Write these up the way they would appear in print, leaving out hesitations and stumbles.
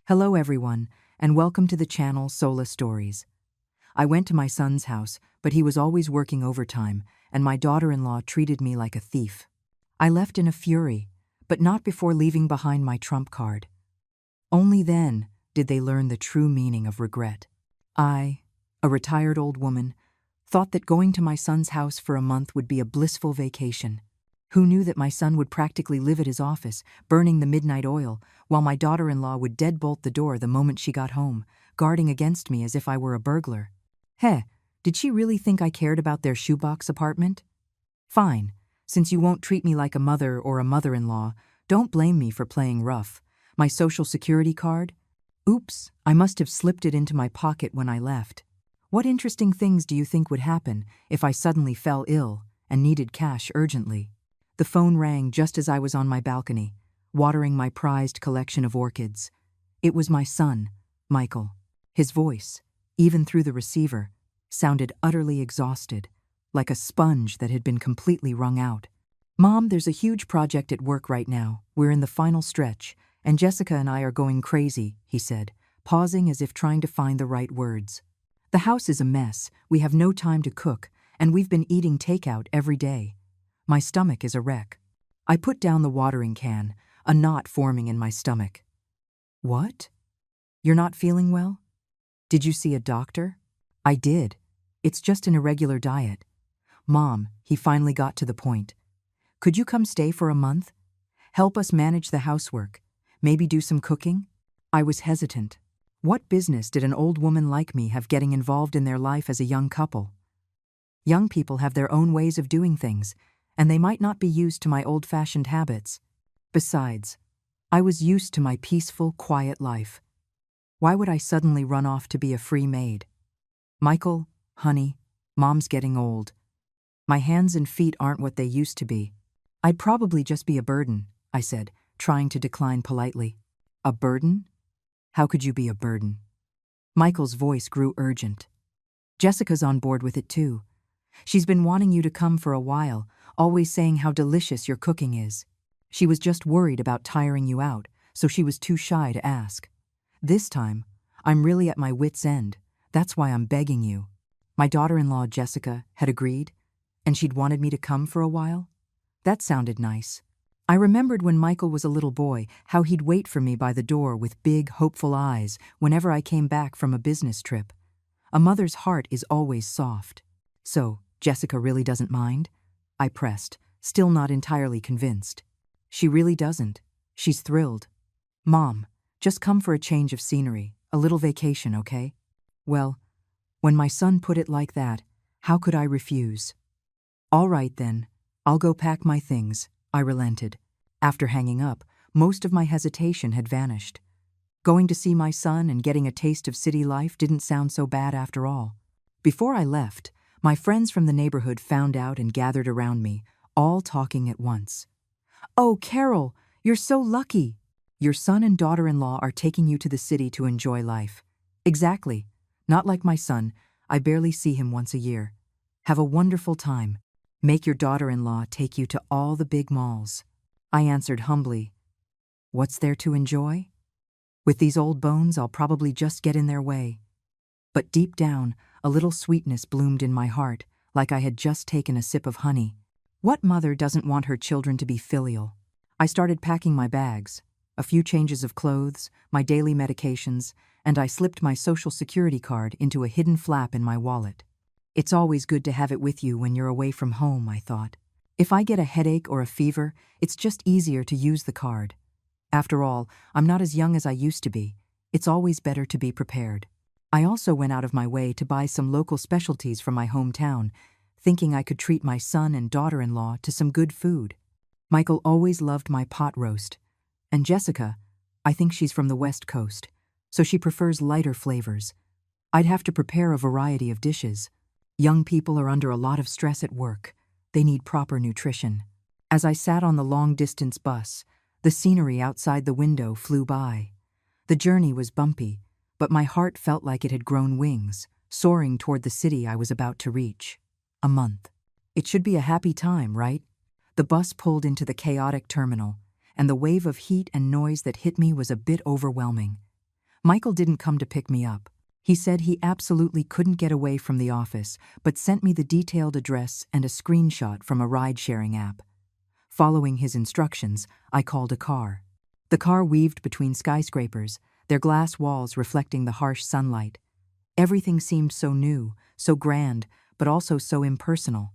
Hello everyone, and welcome to the channel Sola Stories. I went to my son's house, but he was always working overtime, and my daughter-in-law treated me like a thief. I left in a fury, but not before leaving behind my trump card. Only then did they learn the true meaning of regret. I, a retired old woman, thought that going to my son's house for a month would be a blissful vacation. Who knew that my son would practically live at his office, burning the midnight oil, while my daughter-in-law would deadbolt the door the moment she got home, guarding against me as if I were a burglar. Did she really think I cared about their shoebox apartment? Fine, since you won't treat me like a mother or a mother-in-law, don't blame me for playing rough. My social security card? Oops, I must have slipped it into my pocket when I left. What interesting things do you think would happen if I suddenly fell ill and needed cash urgently? The phone rang just as I was on my balcony, watering my prized collection of orchids. It was my son, Michael. His voice, even through the receiver, sounded utterly exhausted, like a sponge that had been completely wrung out. "Mom, there's a huge project at work right now. We're in the final stretch, and Jessica and I are going crazy," he said, pausing as if trying to find the right words. "The house is a mess, we have no time to cook, and we've been eating takeout every day. My stomach is a wreck." I put down the watering can, a knot forming in my stomach. "What? You're not feeling well? Did you see a doctor?" "I did. It's just an irregular diet." "Mom," he finally got to the point. "Could you come stay for a month? Help us manage the housework. Maybe do some cooking?" I was hesitant. What business did an old woman like me have getting involved in their life as a young couple? Young people have their own ways of doing things, and they might not be used to my old-fashioned habits. Besides, I was used to my peaceful, quiet life. Why would I suddenly run off to be a free maid? "Michael, honey, Mom's getting old. My hands and feet aren't what they used to be. I'd probably just be a burden," I said, trying to decline politely. "A burden? How could you be a burden?" Michael's voice grew urgent. "Jessica's on board with it too. She's been wanting you to come for a while, always saying how delicious your cooking is. She was just worried about tiring you out, so she was too shy to ask. This time, I'm really at my wit's end. That's why I'm begging you." My daughter-in-law, Jessica, had agreed, and she'd wanted me to come for a while? That sounded nice. I remembered when Michael was a little boy, how he'd wait for me by the door with big, hopeful eyes whenever I came back from a business trip. A mother's heart is always soft. "So, Jessica really doesn't mind?" I pressed, still not entirely convinced. "She really doesn't. She's thrilled. Mom, just come for a change of scenery, a little vacation, okay?" Well, when my son put it like that, how could I refuse? "All right then, I'll go pack my things," I relented. After hanging up, most of my hesitation had vanished. Going to see my son and getting a taste of city life didn't sound so bad after all. Before I left, my friends from the neighborhood found out and gathered around me, all talking at once. "Oh, Carol, you're so lucky. Your son and daughter-in-law are taking you to the city to enjoy life." "Exactly. Not like my son. I barely see him once a year." "Have a wonderful time. Make your daughter-in-law take you to all the big malls." I answered humbly. "What's there to enjoy? With these old bones, I'll probably just get in their way." But deep down, a little sweetness bloomed in my heart, like I had just taken a sip of honey. What mother doesn't want her children to be filial? I started packing my bags, a few changes of clothes, my daily medications, and I slipped my social security card into a hidden flap in my wallet. It's always good to have it with you when you're away from home, I thought. If I get a headache or a fever, it's just easier to use the card. After all, I'm not as young as I used to be. It's always better to be prepared. I also went out of my way to buy some local specialties from my hometown, thinking I could treat my son and daughter-in-law to some good food. Michael always loved my pot roast. And Jessica, I think she's from the West Coast, so she prefers lighter flavors. I'd have to prepare a variety of dishes. Young people are under a lot of stress at work. They need proper nutrition. As I sat on the long-distance bus, the scenery outside the window flew by. The journey was bumpy, but my heart felt like it had grown wings, soaring toward the city I was about to reach. A month. It should be a happy time, right? The bus pulled into the chaotic terminal, and the wave of heat and noise that hit me was a bit overwhelming. Michael didn't come to pick me up. He said he absolutely couldn't get away from the office, but sent me the detailed address and a screenshot from a ride-sharing app. Following his instructions, I called a car. The car weaved between skyscrapers, their glass walls reflecting the harsh sunlight. Everything seemed so new, so grand, but also so impersonal.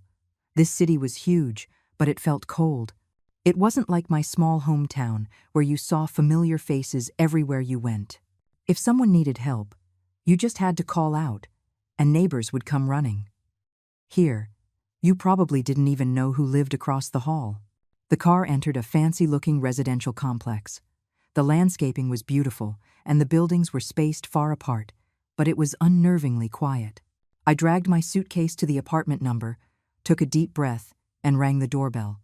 This city was huge, but it felt cold. It wasn't like my small hometown, where you saw familiar faces everywhere you went. If someone needed help, you just had to call out, and neighbors would come running. Here, you probably didn't even know who lived across the hall. The car entered a fancy-looking residential complex. The landscaping was beautiful, and the buildings were spaced far apart, but it was unnervingly quiet. I dragged my suitcase to the apartment number, took a deep breath, and rang the doorbell.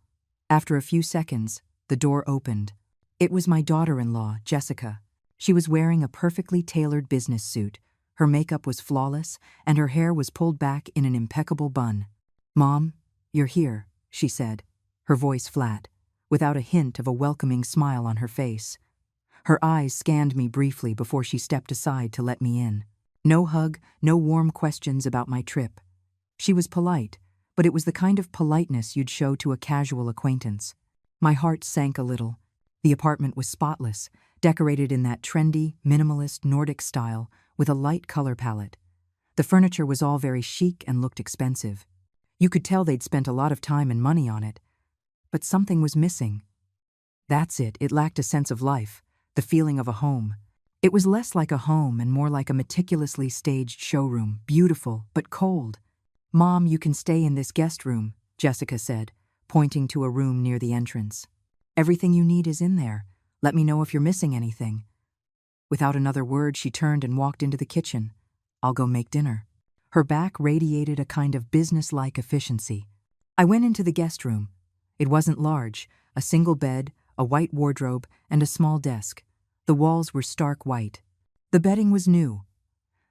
After a few seconds, the door opened. It was my daughter-in-law, Jessica. She was wearing a perfectly tailored business suit. Her makeup was flawless, and her hair was pulled back in an impeccable bun. "Mom, you're here," she said, her voice flat, without a hint of a welcoming smile on her face. Her eyes scanned me briefly before she stepped aside to let me in. No hug, no warm questions about my trip. She was polite, but it was the kind of politeness you'd show to a casual acquaintance. My heart sank a little. The apartment was spotless, decorated in that trendy, minimalist Nordic style with a light color palette. The furniture was all very chic and looked expensive. You could tell they'd spent a lot of time and money on it. But something was missing. That's it, it lacked a sense of life, the feeling of a home. It was less like a home and more like a meticulously staged showroom, beautiful but cold. "Mom, you can stay in this guest room," Jessica said, pointing to a room near the entrance. "Everything you need is in there. Let me know if you're missing anything." Without another word, she turned and walked into the kitchen. "I'll go make dinner." Her back radiated a kind of business-like efficiency. I went into the guest room. It wasn't large, a single bed, a white wardrobe, and a small desk. The walls were stark white. The bedding was new.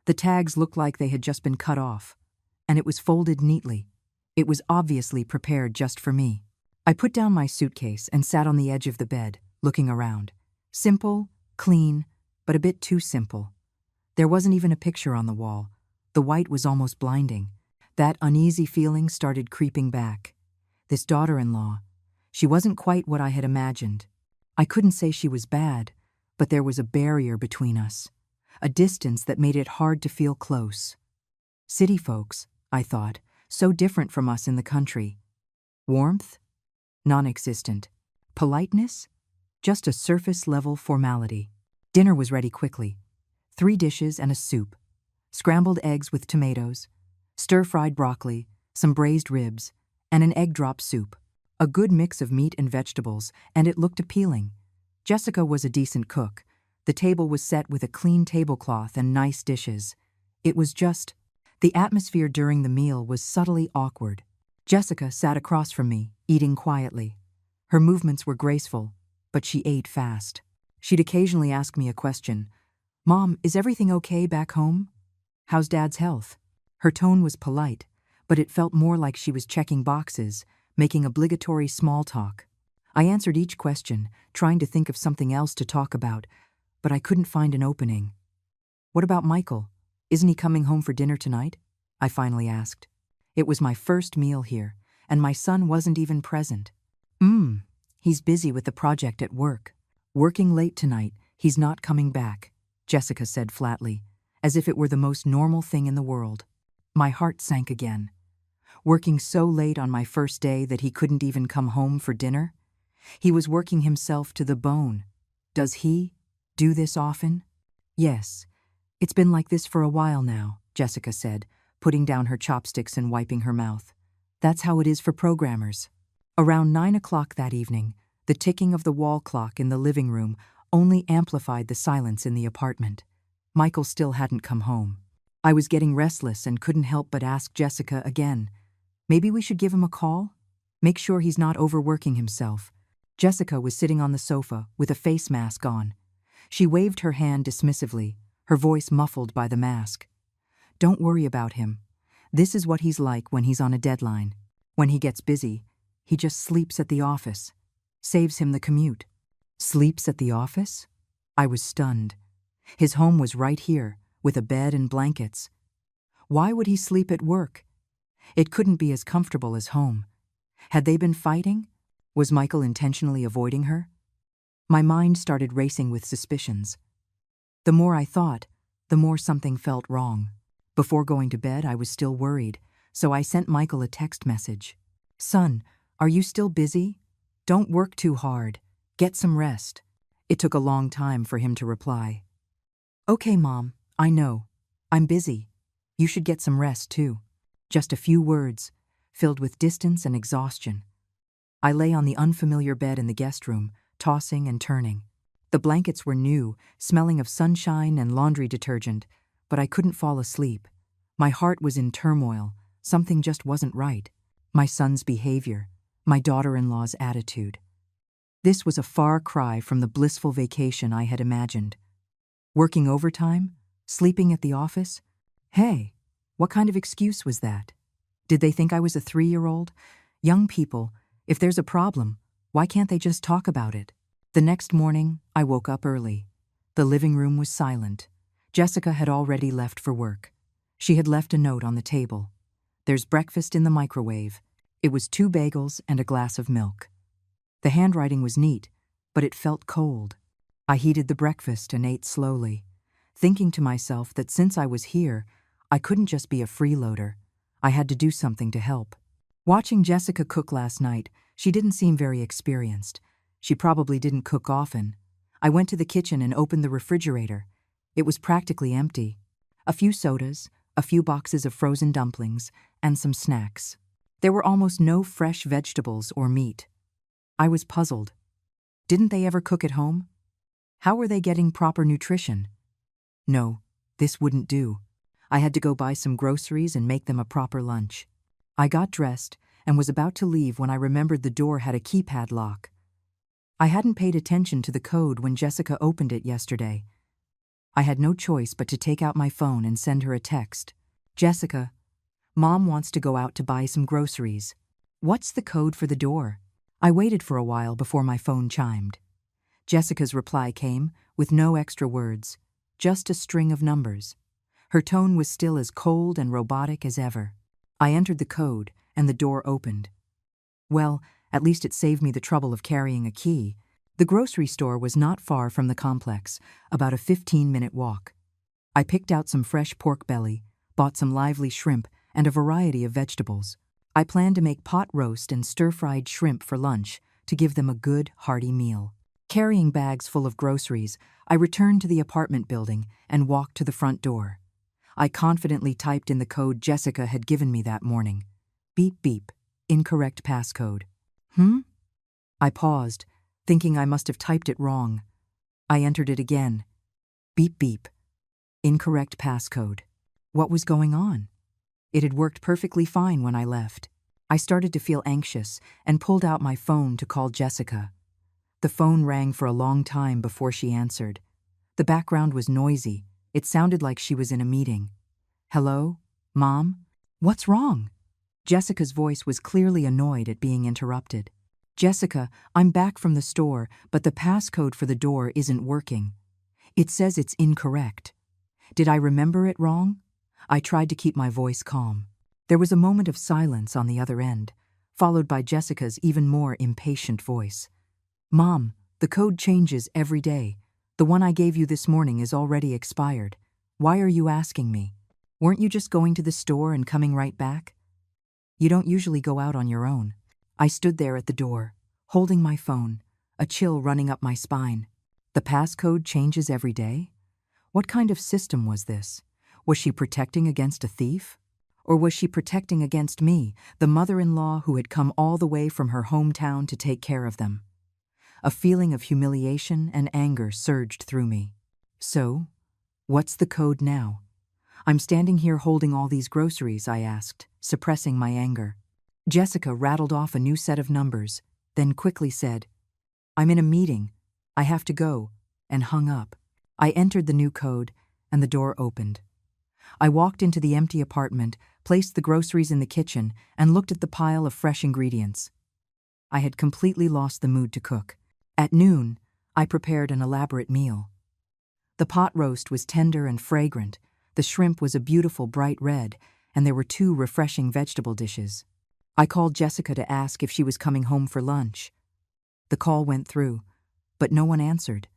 The tags looked like they had just been cut off, and it was folded neatly. It was obviously prepared just for me. I put down my suitcase and sat on the edge of the bed, looking around. Simple, clean, but a bit too simple. There wasn't even a picture on the wall. The white was almost blinding. That uneasy feeling started creeping back. This daughter-in-law, she wasn't quite what I had imagined. I couldn't say she was bad, but there was a barrier between us, a distance that made it hard to feel close. City folks, I thought, so different from us in the country. Warmth? Non-existent. Politeness? Just a surface-level formality. Dinner was ready quickly. 3 dishes and a soup. Scrambled eggs with tomatoes, stir-fried broccoli, some braised ribs, and an egg drop soup. A good mix of meat and vegetables, and it looked appealing. Jessica was a decent cook. The table was set with a clean tablecloth and nice dishes. It was just... The atmosphere during the meal was subtly awkward. Jessica sat across from me, eating quietly. Her movements were graceful, but she ate fast. She'd occasionally ask me a question. "Mom, is everything okay back home? How's Dad's health?" Her tone was polite, but it felt more like she was checking boxes, making obligatory small talk. I answered each question, trying to think of something else to talk about, but I couldn't find an opening. "What about Michael? Isn't he coming home for dinner tonight?" I finally asked. It was my first meal here, and my son wasn't even present. He's busy with the project at work. Working late tonight, he's not coming back," Jessica said flatly, as if it were the most normal thing in the world. My heart sank again. Working so late on my first day that he couldn't even come home for dinner? He was working himself to the bone. Does he do this often? "Yes, it's been like this for a while now," Jessica said, putting down her chopsticks and wiping her mouth. "That's how it is for programmers." Around 9 o'clock that evening, the ticking of the wall clock in the living room only amplified the silence in the apartment. Michael still hadn't come home. I was getting restless and couldn't help but ask Jessica again, "Maybe we should give him a call? Make sure he's not overworking himself." Jessica was sitting on the sofa with a face mask on. She waved her hand dismissively, her voice muffled by the mask. "Don't worry about him. This is what he's like when he's on a deadline. When he gets busy, he just sleeps at the office. Saves him the commute." "Sleeps at the office?" I was stunned. His home was right here, with a bed and blankets. Why would he sleep at work? It couldn't be as comfortable as home. Had they been fighting? Was Michael intentionally avoiding her? My mind started racing with suspicions. The more I thought, the more something felt wrong. Before going to bed, I was still worried, so I sent Michael a text message. "Son, are you still busy? Don't work too hard. Get some rest." It took a long time for him to reply. "Okay, Mom, I know. I'm busy. You should get some rest, too." Just a few words, filled with distance and exhaustion. I lay on the unfamiliar bed in the guest room, tossing and turning. The blankets were new, smelling of sunshine and laundry detergent, but I couldn't fall asleep. My heart was in turmoil. Something just wasn't right. My son's behavior, my daughter-in-law's attitude. This was a far cry from the blissful vacation I had imagined. Working overtime? Sleeping at the office? Hey, what kind of excuse was that? Did they think I was a 3-year-old? Young people, if there's a problem, why can't they just talk about it? The next morning, I woke up early. The living room was silent. Jessica had already left for work. She had left a note on the table. "There's breakfast in the microwave." It was 2 bagels and a glass of milk. The handwriting was neat, but it felt cold. I heated the breakfast and ate slowly, thinking to myself that since I was here, I couldn't just be a freeloader. I had to do something to help. Watching Jessica cook last night, she didn't seem very experienced. She probably didn't cook often. I went to the kitchen and opened the refrigerator. It was practically empty. A few sodas, a few boxes of frozen dumplings, and some snacks. There were almost no fresh vegetables or meat. I was puzzled. Didn't they ever cook at home? How were they getting proper nutrition? No, this wouldn't do. I had to go buy some groceries and make them a proper lunch. I got dressed and was about to leave when I remembered the door had a keypad lock. I hadn't paid attention to the code when Jessica opened it yesterday. I had no choice but to take out my phone and send her a text. "Jessica, Mom wants to go out to buy some groceries. What's the code for the door?" I waited for a while before my phone chimed. Jessica's reply came with no extra words, just a string of numbers. Her tone was still as cold and robotic as ever. I entered the code, and the door opened. Well, at least it saved me the trouble of carrying a key. The grocery store was not far from the complex, about a 15-minute walk. I picked out some fresh pork belly, bought some lively shrimp, and a variety of vegetables. I planned to make pot roast and stir-fried shrimp for lunch to give them a good, hearty meal. Carrying bags full of groceries, I returned to the apartment building and walked to the front door. I confidently typed in the code Jessica had given me that morning. Beep beep, incorrect passcode. I paused, thinking I must have typed it wrong. I entered it again. Beep beep, incorrect passcode. What was going on? It had worked perfectly fine when I left. I started to feel anxious and pulled out my phone to call Jessica. The phone rang for a long time before she answered. The background was noisy. It sounded like she was in a meeting. "Hello? Mom? What's wrong?" Jessica's voice was clearly annoyed at being interrupted. "Jessica, I'm back from the store, but the passcode for the door isn't working. It says it's incorrect. Did I remember it wrong?" I tried to keep my voice calm. There was a moment of silence on the other end, followed by Jessica's even more impatient voice. "Mom, the code changes every day. The one I gave you this morning is already expired. Why are you asking me? Weren't you just going to the store and coming right back? You don't usually go out on your own." I stood there at the door, holding my phone, a chill running up my spine. The passcode changes every day? What kind of system was this? Was she protecting against a thief? Or was she protecting against me, the mother-in-law who had come all the way from her hometown to take care of them? A feeling of humiliation and anger surged through me. "So, what's the code now?" "I'm standing here holding all these groceries," I asked, suppressing my anger. Jessica rattled off a new set of numbers, then quickly said, "I'm in a meeting. I have to go," and hung up. I entered the new code, and the door opened. I walked into the empty apartment, placed the groceries in the kitchen, and looked at the pile of fresh ingredients. I had completely lost the mood to cook. At noon, I prepared an elaborate meal. The pot roast was tender and fragrant, the shrimp was a beautiful bright red, and there were 2 refreshing vegetable dishes. I called Jessica to ask if she was coming home for lunch. The call went through, but no one answered.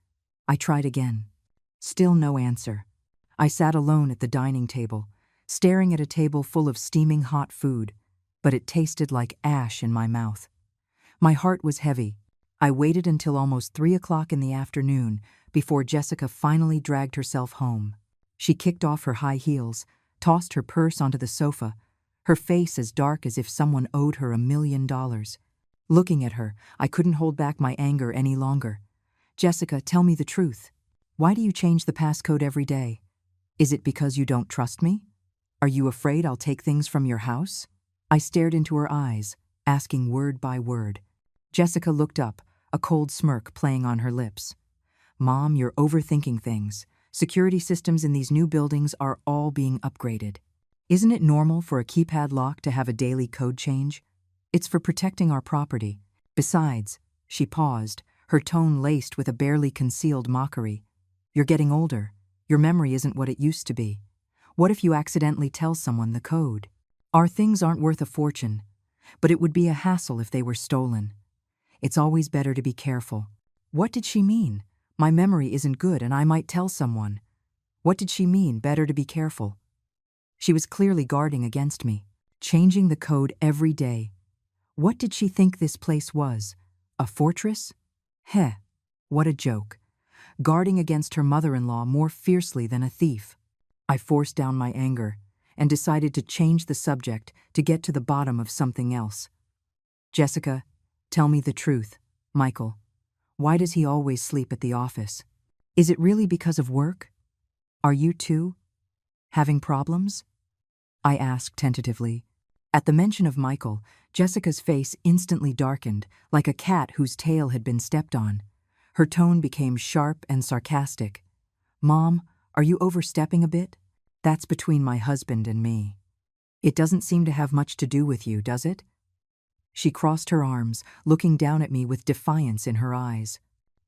I tried again. Still no answer. I sat alone at the dining table, staring at a table full of steaming hot food, but it tasted like ash in my mouth. My heart was heavy. I waited until almost 3 o'clock in the afternoon before Jessica finally dragged herself home. She kicked off her high heels, tossed her purse onto the sofa, her face as dark as if someone owed her $1 million. Looking at her, I couldn't hold back my anger any longer. Jessica, tell me the truth. Why do you change the passcode every day? Is it because you don't trust me? Are you afraid I'll take things from your house? I stared into her eyes, asking word by word. Jessica looked up, a cold smirk playing on her lips. Mom, you're overthinking things. Security systems in these new buildings are all being upgraded. Isn't it normal for a keypad lock to have a daily code change? It's for protecting our property. Besides, she paused, her tone laced with a barely concealed mockery. You're getting older. Your memory isn't what it used to be. What if you accidentally tell someone the code? Our things aren't worth a fortune, but it would be a hassle if they were stolen. It's always better to be careful. What did she mean? My memory isn't good and I might tell someone. What did she mean, better to be careful? She was clearly guarding against me, changing the code every day. What did she think this place was? A fortress? Heh, what a joke. Guarding against her mother-in-law more fiercely than a thief. I forced down my anger and decided to change the subject to get to the bottom of something else. Jessica, tell me the truth. Michael, why does he always sleep at the office? Is it really because of work? Are you too having problems? I asked tentatively. At the mention of Michael, Jessica's face instantly darkened, like a cat whose tail had been stepped on. Her tone became sharp and sarcastic. Mom, are you overstepping a bit? That's between my husband and me. It doesn't seem to have much to do with you, does it? She crossed her arms, looking down at me with defiance in her eyes.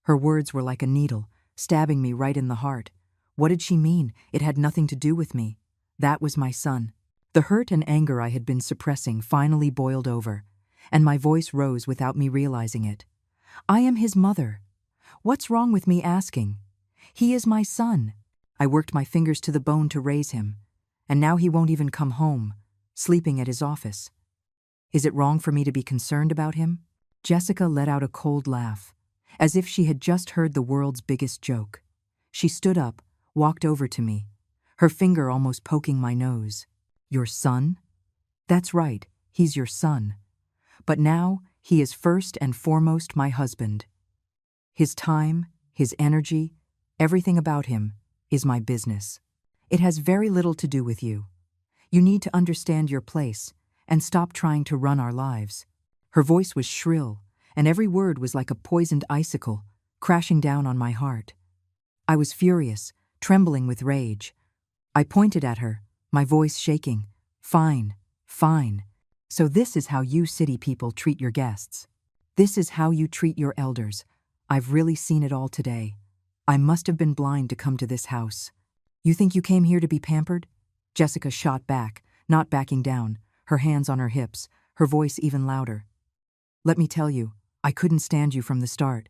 Her words were like a needle, stabbing me right in the heart. What did she mean? It had nothing to do with me. That was my son. The hurt and anger I had been suppressing finally boiled over, and my voice rose without me realizing it. I am his mother. What's wrong with me asking? He is my son. I worked my fingers to the bone to raise him, and now he won't even come home, sleeping at his office. Is it wrong for me to be concerned about him? Jessica let out a cold laugh, as if she had just heard the world's biggest joke. She stood up, walked over to me, her finger almost poking my nose. Your son? That's right, he's your son. But now, he is first and foremost my husband. His time, his energy, everything about him is my business. It has very little to do with you. You need to understand your place and stop trying to run our lives. Her voice was shrill, and every word was like a poisoned icicle, crashing down on my heart. I was furious, trembling with rage. I pointed at her, my voice shaking. Fine, fine. So this is how you city people treat your guests. This is how you treat your elders. I've really seen it all today. I must have been blind to come to this house. You think you came here to be pampered? Jessica shot back, not backing down, her hands on her hips, her voice even louder. Let me tell you, I couldn't stand you from the start.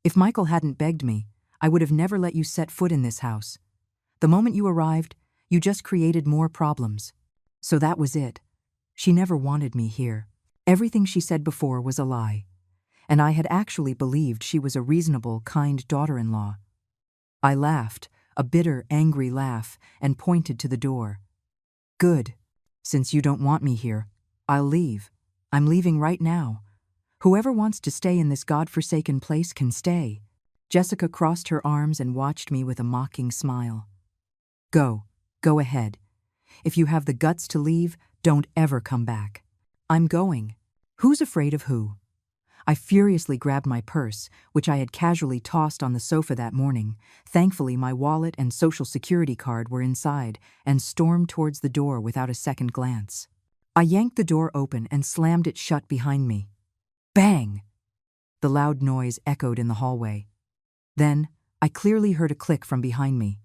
If Michael hadn't begged me, I would have never let you set foot in this house. The moment you arrived, you just created more problems. So that was it. She never wanted me here. Everything she said before was a lie. And I had actually believed she was a reasonable, kind daughter-in-law. I laughed, a bitter, angry laugh, and pointed to the door. Good. Since you don't want me here, I'll leave. I'm leaving right now. Whoever wants to stay in this godforsaken place can stay. Jessica crossed her arms and watched me with a mocking smile. Go ahead. If you have the guts to leave, don't ever come back. I'm going. Who's afraid of who? I furiously grabbed my purse, which I had casually tossed on the sofa that morning. Thankfully, my wallet and social security card were inside, and stormed towards the door without a second glance. I yanked the door open and slammed it shut behind me. Bang! The loud noise echoed in the hallway. Then, I clearly heard a click from behind me.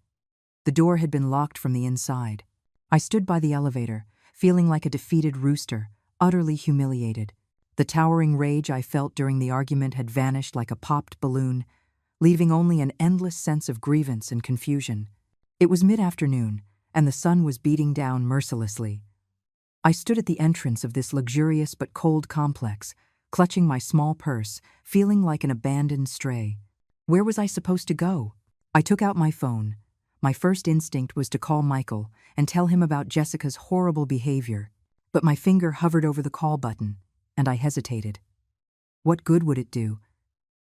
The door had been locked from the inside. I stood by the elevator, feeling like a defeated rooster, utterly humiliated. The towering rage I felt during the argument had vanished like a popped balloon, leaving only an endless sense of grievance and confusion. It was mid-afternoon, and the sun was beating down mercilessly. I stood at the entrance of this luxurious but cold complex, clutching my small purse, feeling like an abandoned stray. Where was I supposed to go? I took out my phone. My first instinct was to call Michael and tell him about Jessica's horrible behavior, but my finger hovered over the call button, and I hesitated. What good would it do?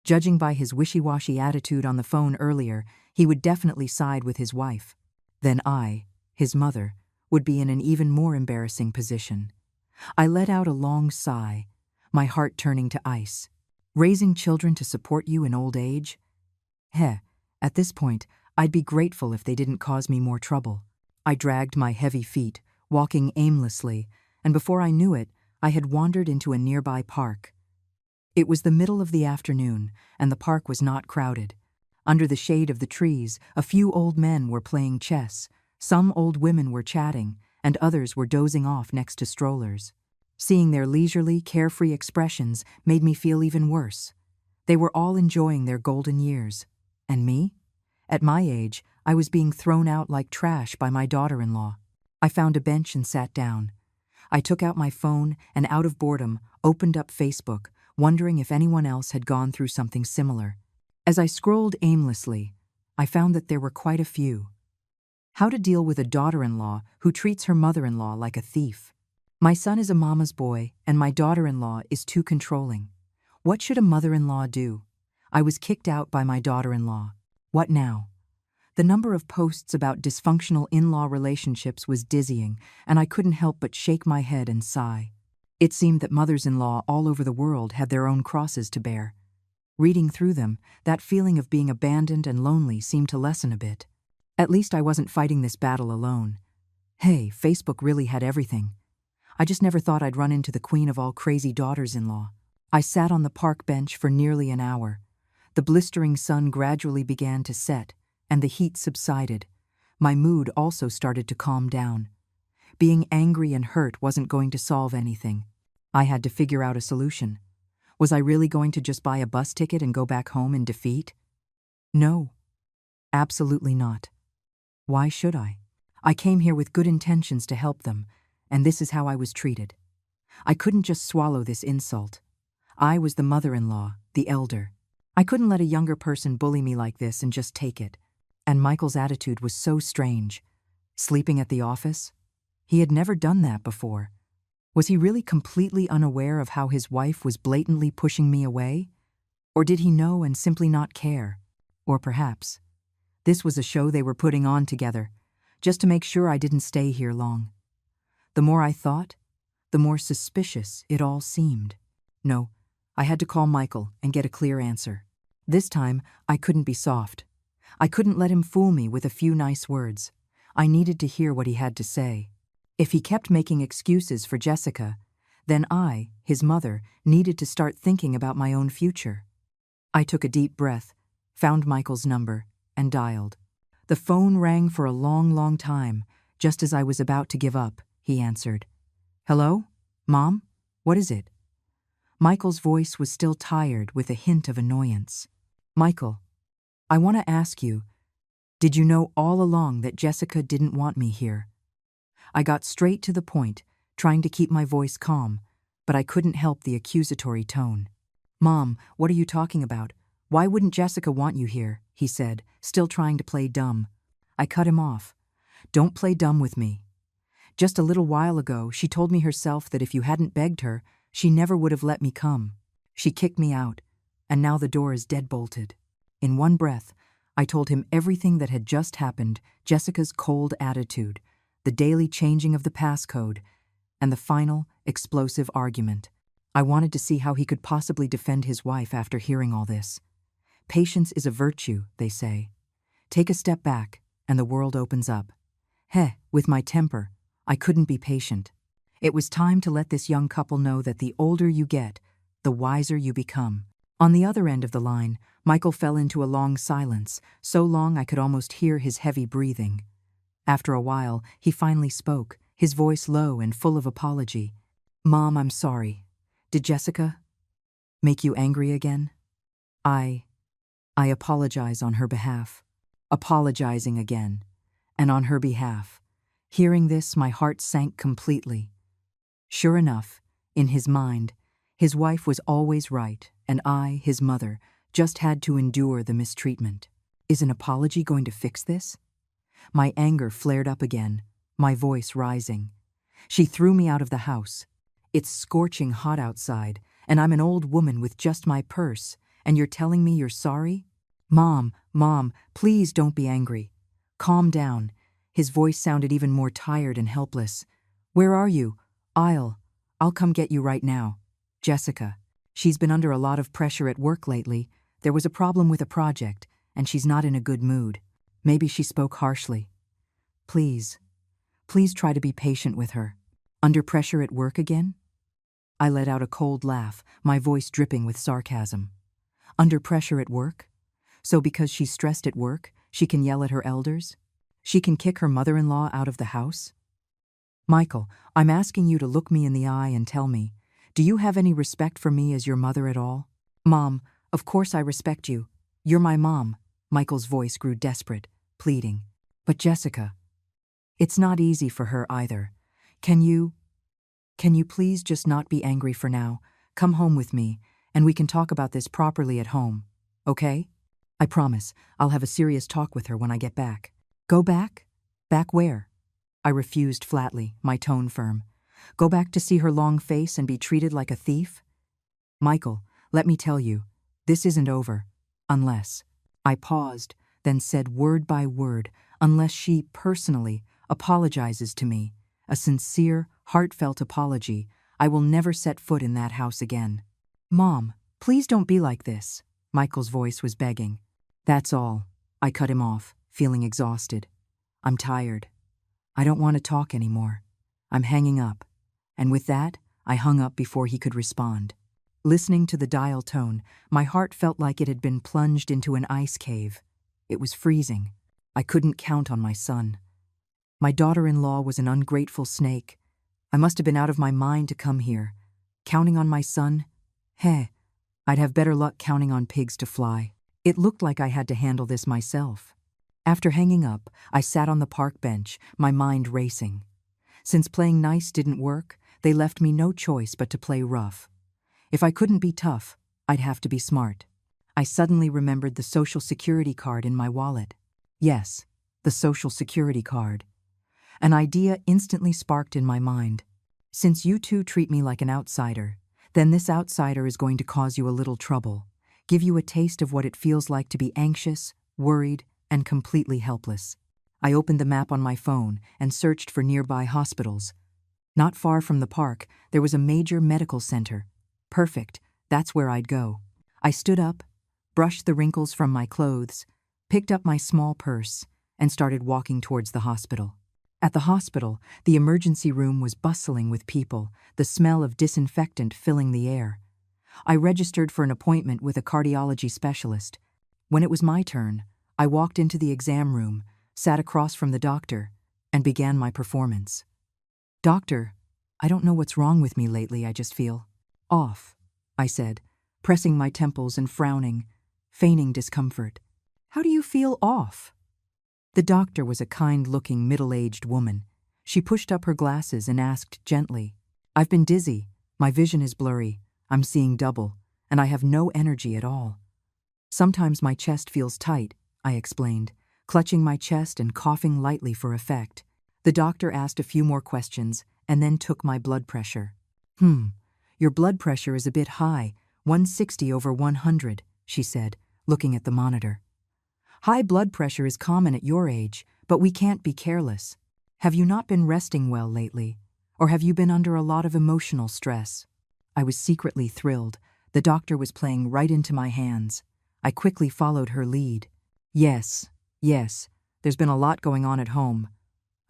Judging by his wishy-washy attitude on the phone earlier, he would definitely side with his wife. Then I, his mother, would be in an even more embarrassing position. I let out a long sigh, my heart turning to ice. Raising children to support you in old age? Heh, at this point, I'd be grateful if they didn't cause me more trouble. I dragged my heavy feet, walking aimlessly, and before I knew it, I had wandered into a nearby park. It was the middle of the afternoon, and the park was not crowded. Under the shade of the trees, a few old men were playing chess, some old women were chatting, and others were dozing off next to strollers. Seeing their leisurely, carefree expressions made me feel even worse. They were all enjoying their golden years. And me? At my age, I was being thrown out like trash by my daughter-in-law. I found a bench and sat down. I took out my phone and, out of boredom, opened up Facebook, wondering if anyone else had gone through something similar. As I scrolled aimlessly, I found that there were quite a few. How to deal with a daughter-in-law who treats her mother-in-law like a thief. My son is a mama's boy, and my daughter-in-law is too controlling. What should a mother-in-law do? I was kicked out by my daughter-in-law. What now? The number of posts about dysfunctional in-law relationships was dizzying, and I couldn't help but shake my head and sigh. It seemed that mothers-in-law all over the world had their own crosses to bear. Reading through them, that feeling of being abandoned and lonely seemed to lessen a bit. At least I wasn't fighting this battle alone. Hey, Facebook really had everything. I just never thought I'd run into the queen of all crazy daughters-in-law. I sat on the park bench for nearly an hour. The blistering sun gradually began to set, and the heat subsided. My mood also started to calm down. Being angry and hurt wasn't going to solve anything. I had to figure out a solution. Was I really going to just buy a bus ticket and go back home in defeat? No, absolutely not. Why should I? I came here with good intentions to help them, and this is how I was treated. I couldn't just swallow this insult. I was the mother-in-law, the elder. I couldn't let a younger person bully me like this and just take it. And Michael's attitude was so strange. Sleeping at the office? He had never done that before. Was he really completely unaware of how his wife was blatantly pushing me away? Or did he know and simply not care? Or perhaps this was a show they were putting on together, just to make sure I didn't stay here long. The more I thought, the more suspicious it all seemed. No, I had to call Michael and get a clear answer. This time, I couldn't be soft. I couldn't let him fool me with a few nice words. I needed to hear what he had to say. If he kept making excuses for Jessica, then I, his mother, needed to start thinking about my own future. I took a deep breath, found Michael's number, and dialed. The phone rang for a long time. Just as I was about to give up, he answered. Hello? Mom? What is it? Michael's voice was still tired with a hint of annoyance. Michael, I want to ask you, did you know all along that Jessica didn't want me here? I got straight to the point, trying to keep my voice calm, but I couldn't help the accusatory tone. Mom, what are you talking about? Why wouldn't Jessica want you here? He said, still trying to play dumb. I cut him off. Don't play dumb with me. Just a little while ago, she told me herself that if you hadn't begged her, she never would have let me come. She kicked me out, and now the door is dead-bolted. In one breath, I told him everything that had just happened, Jessica's cold attitude, the daily changing of the passcode, and the final, explosive argument. I wanted to see how he could possibly defend his wife after hearing all this. Patience is a virtue, they say. Take a step back, and the world opens up. With my temper, I couldn't be patient. It was time to let this young couple know that the older you get, the wiser you become. On the other end of the line, Michael fell into a long silence, so long I could almost hear his heavy breathing. After a while, he finally spoke, his voice low and full of apology. "Mom, I'm sorry. Did Jessica make you angry again? I apologize on her behalf." Apologizing again, and on her behalf. Hearing this, my heart sank completely. Sure enough, in his mind, his wife was always right, and I, his mother, just had to endure the mistreatment. Is an apology going to fix this? My anger flared up again, my voice rising. She threw me out of the house. "It's scorching hot outside, and I'm an old woman with just my purse, and you're telling me you're sorry? Mom, please don't be angry. Calm down." His voice sounded even more tired and helpless. "Where are you? I'll come get you right now. Jessica. She's been under a lot of pressure at work lately. There was a problem with a project, and she's not in a good mood." Maybe she spoke harshly. Please try to be patient with her." Under pressure at work again?" I let out a cold laugh, my voice dripping with sarcasm. Under pressure at work? So because she's stressed at work, she can yell at her elders? She can kick her mother-in-law out of the house? Michael, I'm asking you to look me in the eye and tell me, do you have any respect for me as your mother at all? Mom, of course I respect you. You're my mom. Michael's voice grew desperate, pleading. But Jessica, it's not easy for her either. Can you please just not be angry for now? Come home with me, and we can talk about this properly at home, okay? I promise, I'll have a serious talk with her when I get back. Go back? Back where? I refused flatly, my tone firm. Go back to see her long face and be treated like a thief? Michael, let me tell you, this isn't over. Unless. I paused, then said word by word, unless she, personally, apologizes to me. A sincere, heartfelt apology. I will never set foot in that house again. Mom, please don't be like this. Michael's voice was begging. That's all. I cut him off, feeling exhausted. I'm tired. I don't want to talk anymore. I'm hanging up. And with that, I hung up before he could respond. Listening to the dial tone, my heart felt like it had been plunged into an ice cave. It was freezing. I couldn't count on my son. My daughter-in-law was an ungrateful snake. I must have been out of my mind to come here. Counting on my son? I'd have better luck counting on pigs to fly. It looked like I had to handle this myself. After hanging up, I sat on the park bench, my mind racing. Since playing nice didn't work, they left me no choice but to play rough. If I couldn't be tough, I'd have to be smart. I suddenly remembered the Social Security card in my wallet. Yes, the Social Security card. An idea instantly sparked in my mind. Since you two treat me like an outsider, then this outsider is going to cause you a little trouble, give you a taste of what it feels like to be anxious, worried, and completely helpless. I opened the map on my phone and searched for nearby hospitals. Not far from the park, there was a major medical center. Perfect, that's where I'd go. I stood up, brushed the wrinkles from my clothes, picked up my small purse, and started walking towards the hospital. At the hospital, the emergency room was bustling with people, the smell of disinfectant filling the air. I registered for an appointment with a cardiology specialist. When it was my turn, I walked into the exam room, sat across from the doctor, and began my performance. Doctor, I don't know what's wrong with me lately, I just feel off, I said, pressing my temples and frowning, feigning discomfort. How do you feel off? The doctor was a kind-looking, middle-aged woman. She pushed up her glasses and asked gently, I've been dizzy, my vision is blurry, I'm seeing double, and I have no energy at all. Sometimes my chest feels tight, I explained, clutching my chest and coughing lightly for effect. The doctor asked a few more questions and then took my blood pressure. Your blood pressure is a bit high, 160/100, she said, looking at the monitor. High blood pressure is common at your age, but we can't be careless. Have you not been resting well lately? Or have you been under a lot of emotional stress? I was secretly thrilled. The doctor was playing right into my hands. I quickly followed her lead. Yes, there's been a lot going on at home.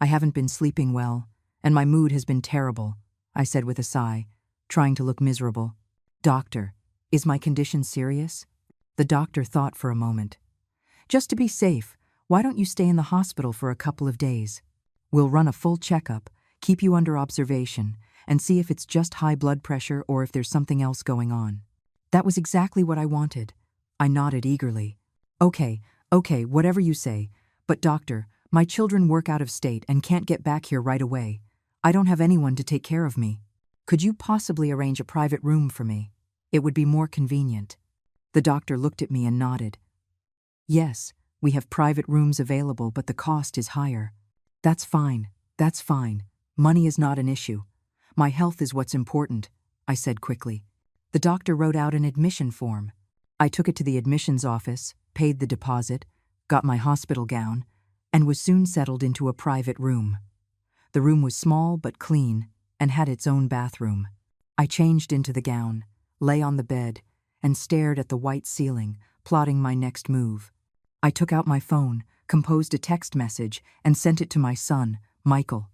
I haven't been sleeping well, and my mood has been terrible, I said with a sigh, trying to look miserable. Doctor, Is my condition serious? The doctor thought for a moment. Just to be safe, why don't you stay in the hospital for a couple of days? We'll run a full checkup, keep you under observation, and see if it's just high blood pressure or if there's something else going on. That was exactly what I wanted. I nodded eagerly. Okay, whatever you say. But doctor, my children work out of state and can't get back here right away. I don't have anyone to take care of me. Could you possibly arrange a private room for me? It would be more convenient. The doctor looked at me and nodded. Yes, we have private rooms available, but the cost is higher. That's fine. Money is not an issue. My health is what's important, I said quickly. The doctor wrote out an admission form. I took it to the admissions office, paid the deposit, got my hospital gown, and was soon settled into a private room. The room was small but clean and had its own bathroom. I changed into the gown, lay on the bed, and stared at the white ceiling, plotting my next move. I took out my phone, composed a text message, and sent it to my son, Michael.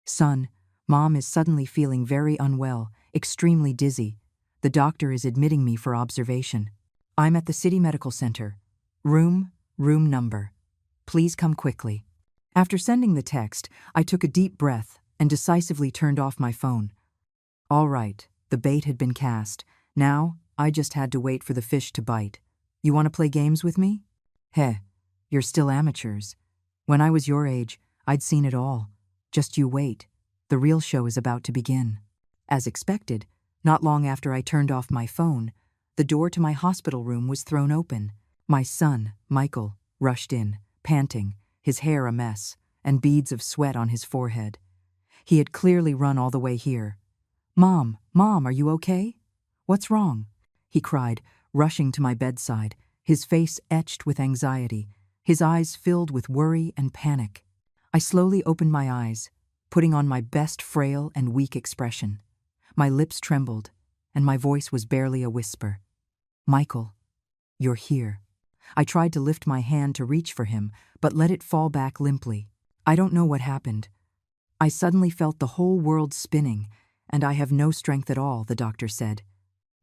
Son, Mom is suddenly feeling very unwell, extremely dizzy. The doctor is admitting me for observation. I'm at the City Medical Center. Room number. Please come quickly. After sending the text, I took a deep breath and decisively turned off my phone. All right, the bait had been cast. Now, I just had to wait for the fish to bite. You want to play games with me? Heh, you're still amateurs. When I was your age, I'd seen it all. Just you wait. The real show is about to begin. As expected, not long after I turned off my phone, the door to my hospital room was thrown open. My son, Michael, rushed in, panting, his hair a mess, and beads of sweat on his forehead. He had clearly run all the way here. Mom, are you okay? What's wrong? He cried, rushing to my bedside, his face etched with anxiety, his eyes filled with worry and panic. I slowly opened my eyes, putting on my best frail and weak expression. My lips trembled, and my voice was barely a whisper. Michael, you're here. I tried to lift my hand to reach for him, but let it fall back limply. I don't know what happened. I suddenly felt the whole world spinning, and I have no strength at all, the doctor said.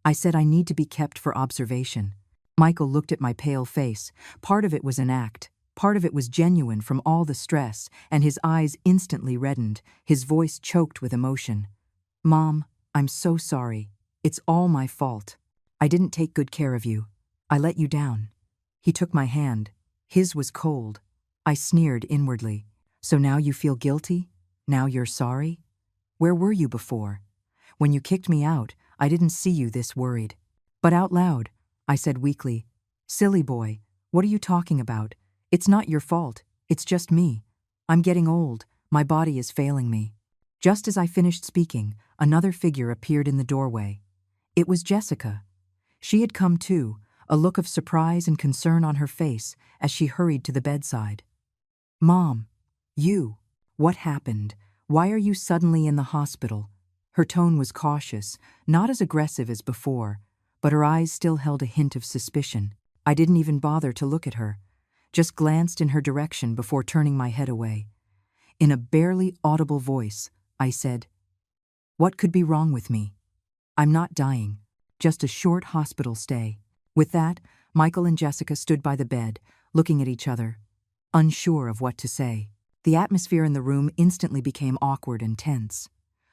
I said I need to be kept for observation. Michael looked at my pale face. Part of it was an act. Part of it was genuine from all the stress, and his eyes instantly reddened, his voice choked with emotion. Mom, I'm so sorry. It's all my fault. I didn't take good care of you. I let you down. He took my hand. His was cold. I sneered inwardly. So now you feel guilty? Now you're sorry? Where were you before? When you kicked me out, I didn't see you this worried. But out loud, I said weakly, Silly boy, what are you talking about? It's not your fault. It's just me. I'm getting old. My body is failing me. Just as I finished speaking, another figure appeared in the doorway. It was Jessica. She had come too, a look of surprise and concern on her face as she hurried to the bedside. Mom, you. What happened? Why are you suddenly in the hospital? Her tone was cautious, not as aggressive as before, but her eyes still held a hint of suspicion. I didn't even bother to look at her, just glanced in her direction before turning my head away. In a barely audible voice, I said, What could be wrong with me? I'm not dying, just a short hospital stay. With that, Michael and Jessica stood by the bed, looking at each other, unsure of what to say. The atmosphere in the room instantly became awkward and tense.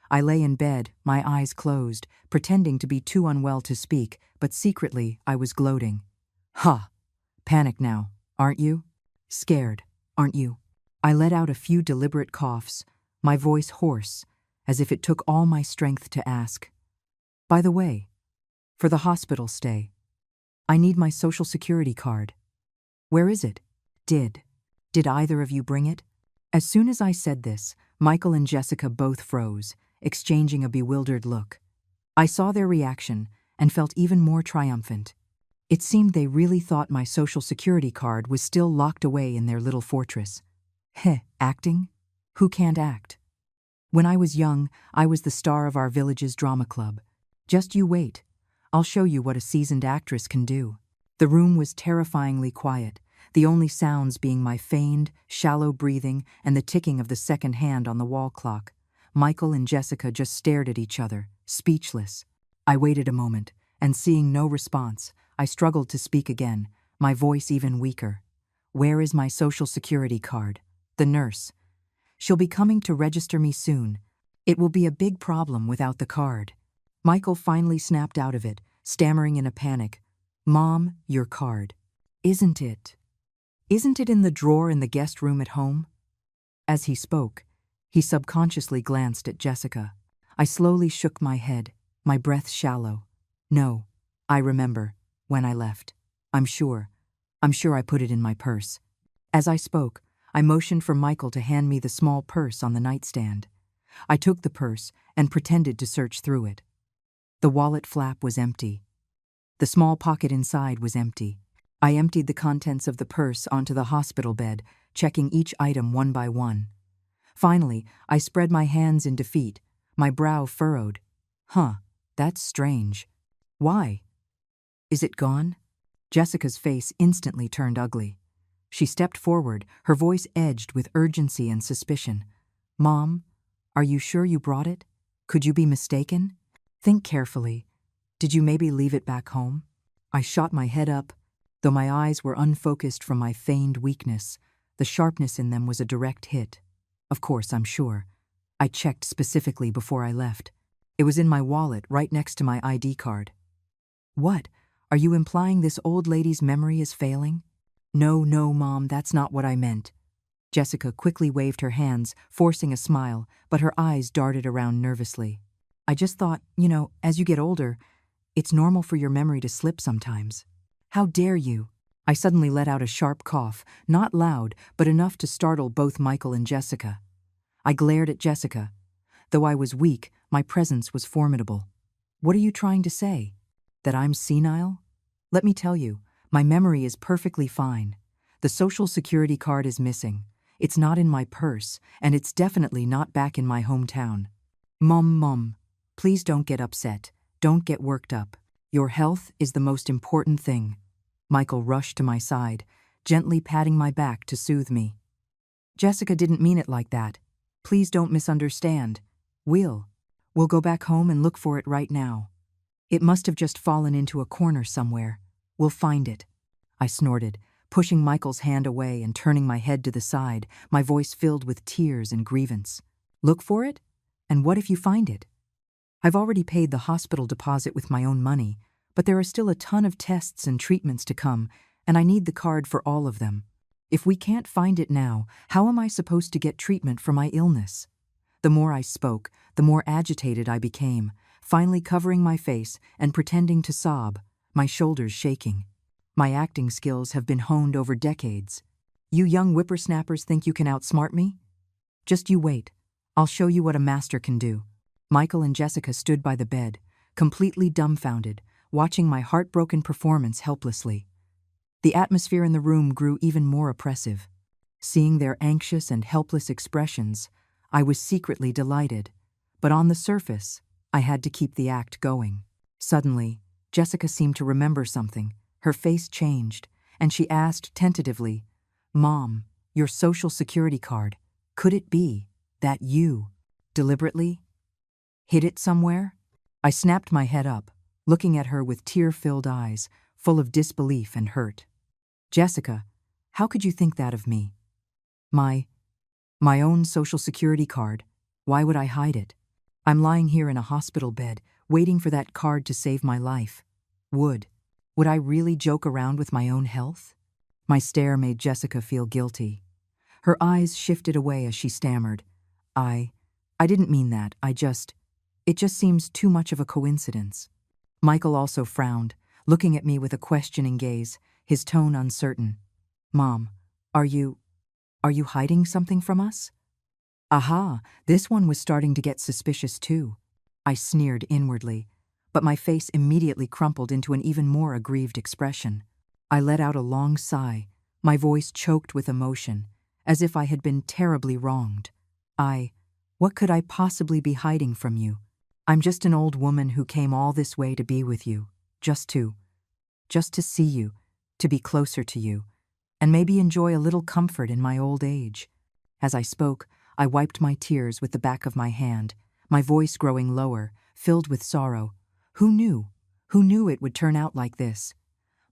I lay in bed, my eyes closed, pretending to be too unwell to speak, but secretly I was gloating. Ha! Panic now, aren't you? Scared, aren't you? I let out a few deliberate coughs, my voice hoarse, as if it took all my strength to ask. By the way, for the hospital stay, I need my Social Security card. Where is it? Did either of you bring it? As soon as I said this, Michael and Jessica both froze, exchanging a bewildered look. I saw their reaction and felt even more triumphant. It seemed they really thought my Social Security card was still locked away in their little fortress. Heh, acting? Who can't act? When I was young, I was the star of our village's drama club. Just you wait. I'll show you what a seasoned actress can do. The room was terrifyingly quiet, the only sounds being my feigned, shallow breathing and the ticking of the second hand on the wall clock. Michael and Jessica just stared at each other, speechless. I waited a moment, and seeing no response, I struggled to speak again, my voice even weaker. "Where is my social security card?" "The nurse. She'll be coming to register me soon. It will be a big problem without the card." Michael finally snapped out of it, stammering in a panic. "Mom, your card. Isn't it? Isn't it in the drawer in the guest room at home?" As he spoke, he subconsciously glanced at Jessica. I slowly shook my head, my breath shallow. "No, I remember, when I left. I'm sure I put it in my purse." As I spoke, I motioned for Michael to hand me the small purse on the nightstand. I took the purse and pretended to search through it. The wallet flap was empty. The small pocket inside was empty. I emptied the contents of the purse onto the hospital bed, checking each item one by one. Finally, I spread my hands in defeat, my brow furrowed. That's strange. Why? Is it gone? Jessica's face instantly turned ugly. She stepped forward, her voice edged with urgency and suspicion. "Mom, are you sure you brought it? Could you be mistaken? Think carefully. Did you maybe leave it back home?" I shot my head up. Though my eyes were unfocused from my feigned weakness, the sharpness in them was a direct hit. "Of course, I'm sure. I checked specifically before I left. It was in my wallet right next to my ID card." "What? Are you implying this old lady's memory is failing?" No, Mom, that's not what I meant." Jessica quickly waved her hands, forcing a smile, but her eyes darted around nervously. "I just thought, as you get older, it's normal for your memory to slip sometimes." "How dare you?" I suddenly let out a sharp cough, not loud, but enough to startle both Michael and Jessica. I glared at Jessica. Though I was weak, my presence was formidable. "What are you trying to say? That I'm senile? Let me tell you, my memory is perfectly fine. The Social Security card is missing. It's not in my purse, and it's definitely not back in my hometown." Mom, please don't get upset. Don't get worked up. Your health is the most important thing." Michael rushed to my side, gently patting my back to soothe me. "Jessica didn't mean it like that. Please don't misunderstand. We'll go back home and look for it right now. It must have just fallen into a corner somewhere. We'll find it." I snorted, pushing Michael's hand away and turning my head to the side, my voice filled with tears and grievance. "Look for it? And what if you find it? I've already paid the hospital deposit with my own money, but there are still a ton of tests and treatments to come, and I need the card for all of them. If we can't find it now, how am I supposed to get treatment for my illness?" The more I spoke, the more agitated I became, finally covering my face and pretending to sob, my shoulders shaking. My acting skills have been honed over decades. You young whippersnappers think you can outsmart me? Just you wait. I'll show you what a master can do. Michael and Jessica stood by the bed, completely dumbfounded, watching my heartbroken performance helplessly. The atmosphere in the room grew even more oppressive. Seeing their anxious and helpless expressions, I was secretly delighted. But on the surface, I had to keep the act going. Suddenly, Jessica seemed to remember something. Her face changed, and she asked tentatively, "Mom, your Social Security card, could it be that you, deliberately, hid it somewhere?" I snapped my head up, looking at her with tear-filled eyes, full of disbelief and hurt. "Jessica, how could you think that of me? My own Social Security card, why would I hide it? I'm lying here in a hospital bed, waiting for that card to save my life. Would I really joke around with my own health?" My stare made Jessica feel guilty. Her eyes shifted away as she stammered. I didn't mean that, it just seems too much of a coincidence." Michael also frowned, looking at me with a questioning gaze, his tone uncertain. "Mom, are you hiding something from us?" Aha, this one was starting to get suspicious too. I sneered inwardly, but my face immediately crumpled into an even more aggrieved expression. I let out a long sigh, my voice choked with emotion, as if I had been terribly wronged. What could I possibly be hiding from you? I'm just an old woman who came all this way to be with you, just to see you, to be closer to you, and maybe enjoy a little comfort in my old age." As I spoke, I wiped my tears with the back of my hand, my voice growing lower, filled with sorrow. Who knew? Who knew it would turn out like this?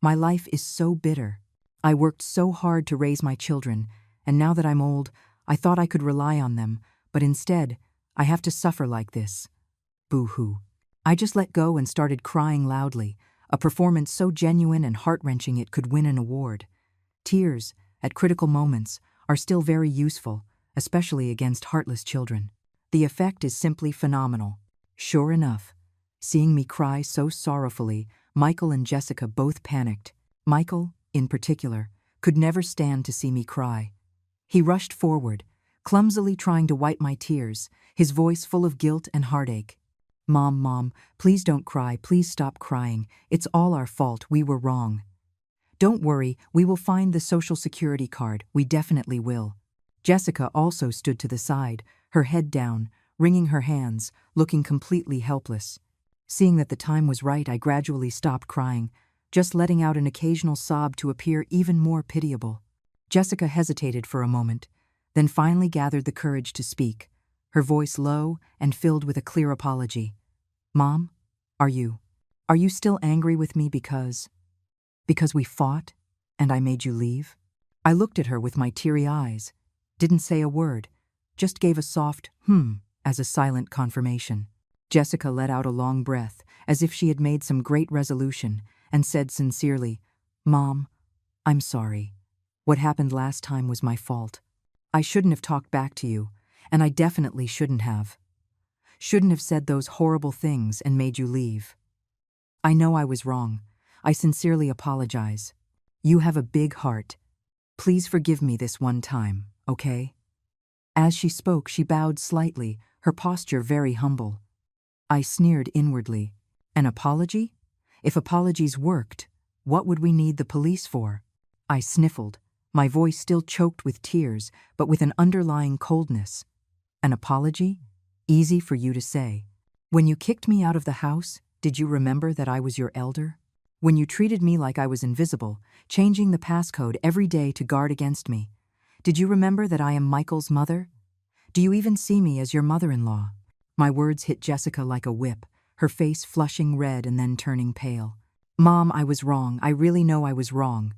My life is so bitter. I worked so hard to raise my children, and now that I'm old, I thought I could rely on them, but instead, I have to suffer like this. Boo-hoo. I just let go and started crying loudly, a performance so genuine and heart-wrenching it could win an award. Tears, at critical moments, are still very useful, especially against heartless children. The effect is simply phenomenal. Sure enough, seeing me cry so sorrowfully, Michael and Jessica both panicked. Michael, in particular, could never stand to see me cry. He rushed forward, clumsily trying to wipe my tears, his voice full of guilt and heartache. Mom, please don't cry, please stop crying. It's all our fault, we were wrong. Don't worry, we will find the Social Security card, we definitely will. Jessica also stood to the side, her head down, wringing her hands, looking completely helpless. Seeing that the time was right, I gradually stopped crying, just letting out an occasional sob to appear even more pitiable. Jessica hesitated for a moment, then finally gathered the courage to speak, her voice low and filled with a clear apology. Mom, are you still angry with me because we fought and I made you leave? I looked at her with my teary eyes, didn't say a word, just gave a soft as a silent confirmation. Jessica let out a long breath, as if she had made some great resolution, and said sincerely, Mom, I'm sorry. What happened last time was my fault. I shouldn't have talked back to you, and I definitely shouldn't have. Shouldn't have said those horrible things and made you leave. I know I was wrong. I sincerely apologize. You have a big heart. Please forgive me this one time, okay? As she spoke, she bowed slightly, her posture very humble. I sneered inwardly. An apology? If apologies worked, what would we need the police for? I sniffled, my voice still choked with tears, but with an underlying coldness. An apology? Easy for you to say. When you kicked me out of the house, did you remember that I was your elder? When you treated me like I was invisible, changing the passcode every day to guard against me, did you remember that I am Michael's mother? Do you even see me as your mother-in-law? My words hit Jessica like a whip, her face flushing red and then turning pale. Mom, I was wrong. I really know I was wrong.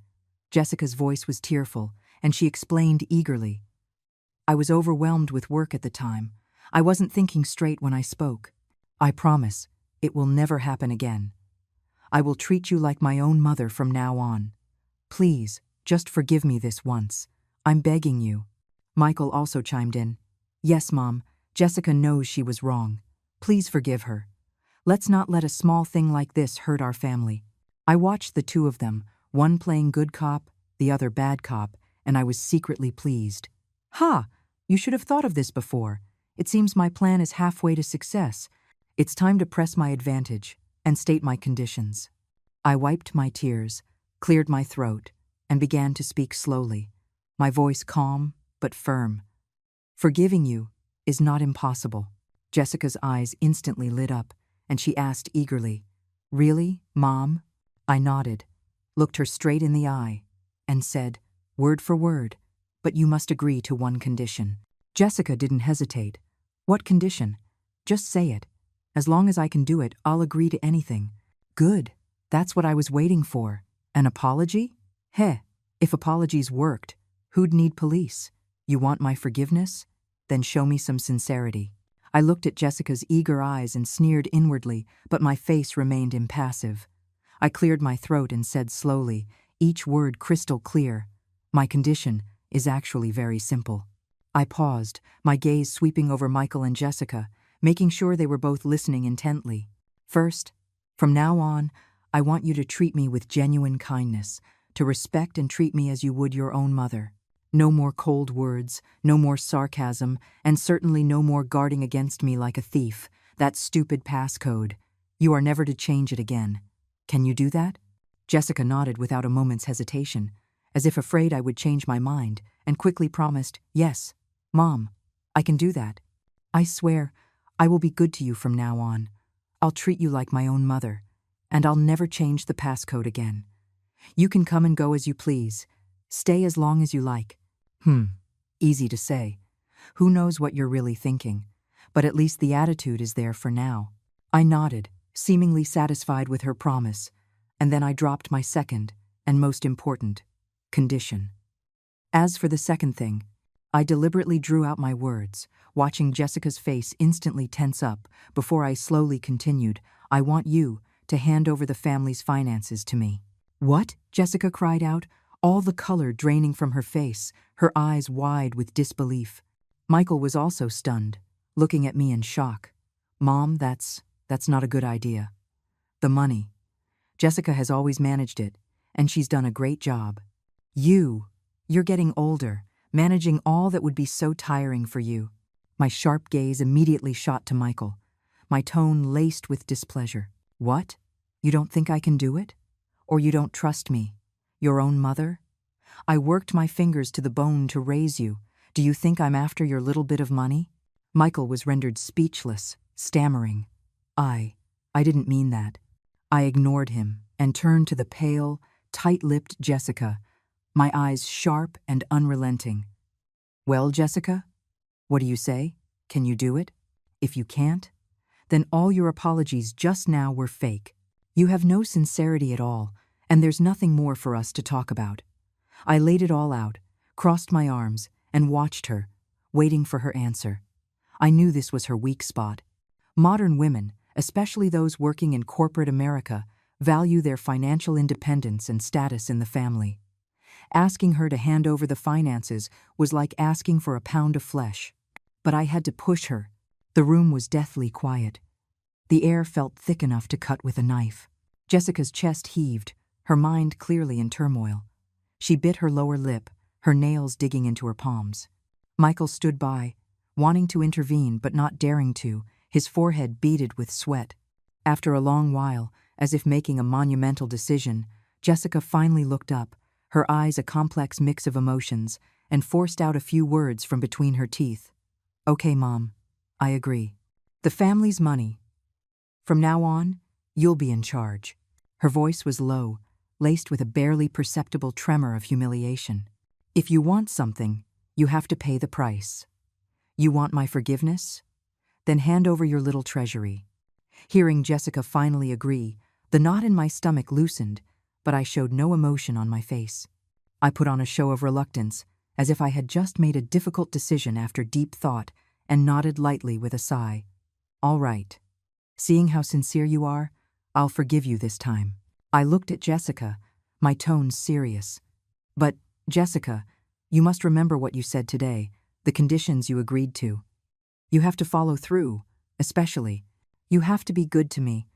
Jessica's voice was tearful, and she explained eagerly. I was overwhelmed with work at the time. I wasn't thinking straight when I spoke. I promise, it will never happen again. I will treat you like my own mother from now on. Please, just forgive me this once. I'm begging you. Michael also chimed in. Yes, Mom, Jessica knows she was wrong. Please forgive her. Let's not let a small thing like this hurt our family. I watched the two of them, one playing good cop, the other bad cop, and I was secretly pleased. Ha! You should have thought of this before. It seems my plan is halfway to success. It's time to press my advantage and state my conditions. I wiped my tears, cleared my throat, and began to speak slowly, my voice calm but firm. Forgiving you is not impossible. Jessica's eyes instantly lit up, and she asked eagerly, Really, Mom? I nodded, looked her straight in the eye, and said, word for word, but you must agree to one condition. Jessica didn't hesitate. What condition? Just say it. As long as I can do it, I'll agree to anything. Good. That's what I was waiting for. An apology? Heh, if apologies worked, who'd need police? You want my forgiveness? Then show me some sincerity. I looked at Jessica's eager eyes and sneered inwardly, but my face remained impassive. I cleared my throat and said slowly, each word crystal clear, my condition is actually very simple. I paused, my gaze sweeping over Michael and Jessica, making sure they were both listening intently. First, from now on, I want you to treat me with genuine kindness, to respect and treat me as you would your own mother. No more cold words, no more sarcasm, and certainly no more guarding against me like a thief, that stupid passcode. You are never to change it again. Can you do that? Jessica nodded without a moment's hesitation, as if afraid I would change my mind, and quickly promised, Yes, Mom, I can do that. I swear, I will be good to you from now on. I'll treat you like my own mother, and I'll never change the passcode again. You can come and go as you please. Stay as long as you like. Easy to say. Who knows what you're really thinking? But at least the attitude is there for now. I nodded, seemingly satisfied with her promise, and then I dropped my second, and most important, condition. As for the second thing, I deliberately drew out my words, watching Jessica's face instantly tense up before I slowly continued, I want you to hand over the family's finances to me. What? Jessica cried out, all the color draining from her face, her eyes wide with disbelief. Michael was also stunned, looking at me in shock. Mom, that's not a good idea. The money. Jessica has always managed it, and she's done a great job. You're getting older, managing all that would be so tiring for you. My sharp gaze immediately shot to Michael, my tone laced with displeasure. What? You don't think I can do it? Or you don't trust me? Your own mother? I worked my fingers to the bone to raise you. Do you think I'm after your little bit of money? Michael was rendered speechless, stammering. I didn't mean that. I ignored him and turned to the pale, tight-lipped Jessica, my eyes sharp and unrelenting. Well, Jessica, what do you say? Can you do it? If you can't, then all your apologies just now were fake. You have no sincerity at all, and there's nothing more for us to talk about. I laid it all out, crossed my arms, and watched her, waiting for her answer. I knew this was her weak spot. Modern women, especially those working in corporate America, value their financial independence and status in the family. Asking her to hand over the finances was like asking for a pound of flesh. But I had to push her. The room was deathly quiet. The air felt thick enough to cut with a knife. Jessica's chest heaved, her mind clearly in turmoil. She bit her lower lip, her nails digging into her palms. Michael stood by, wanting to intervene but not daring to, his forehead beaded with sweat. After a long while, as if making a monumental decision, Jessica finally looked up, her eyes a complex mix of emotions, and forced out a few words from between her teeth. Okay, Mom, I agree. The family's money. From now on, you'll be in charge. Her voice was low, laced with a barely perceptible tremor of humiliation. If you want something, you have to pay the price. You want my forgiveness? Then hand over your little treasury. Hearing Jessica finally agree, the knot in my stomach loosened, but I showed no emotion on my face. I put on a show of reluctance, as if I had just made a difficult decision after deep thought, and nodded lightly with a sigh. All right. Seeing how sincere you are, I'll forgive you this time. I looked at Jessica, my tone serious. But, Jessica, you must remember what you said today, the conditions you agreed to. You have to follow through, especially. You have to be good to me,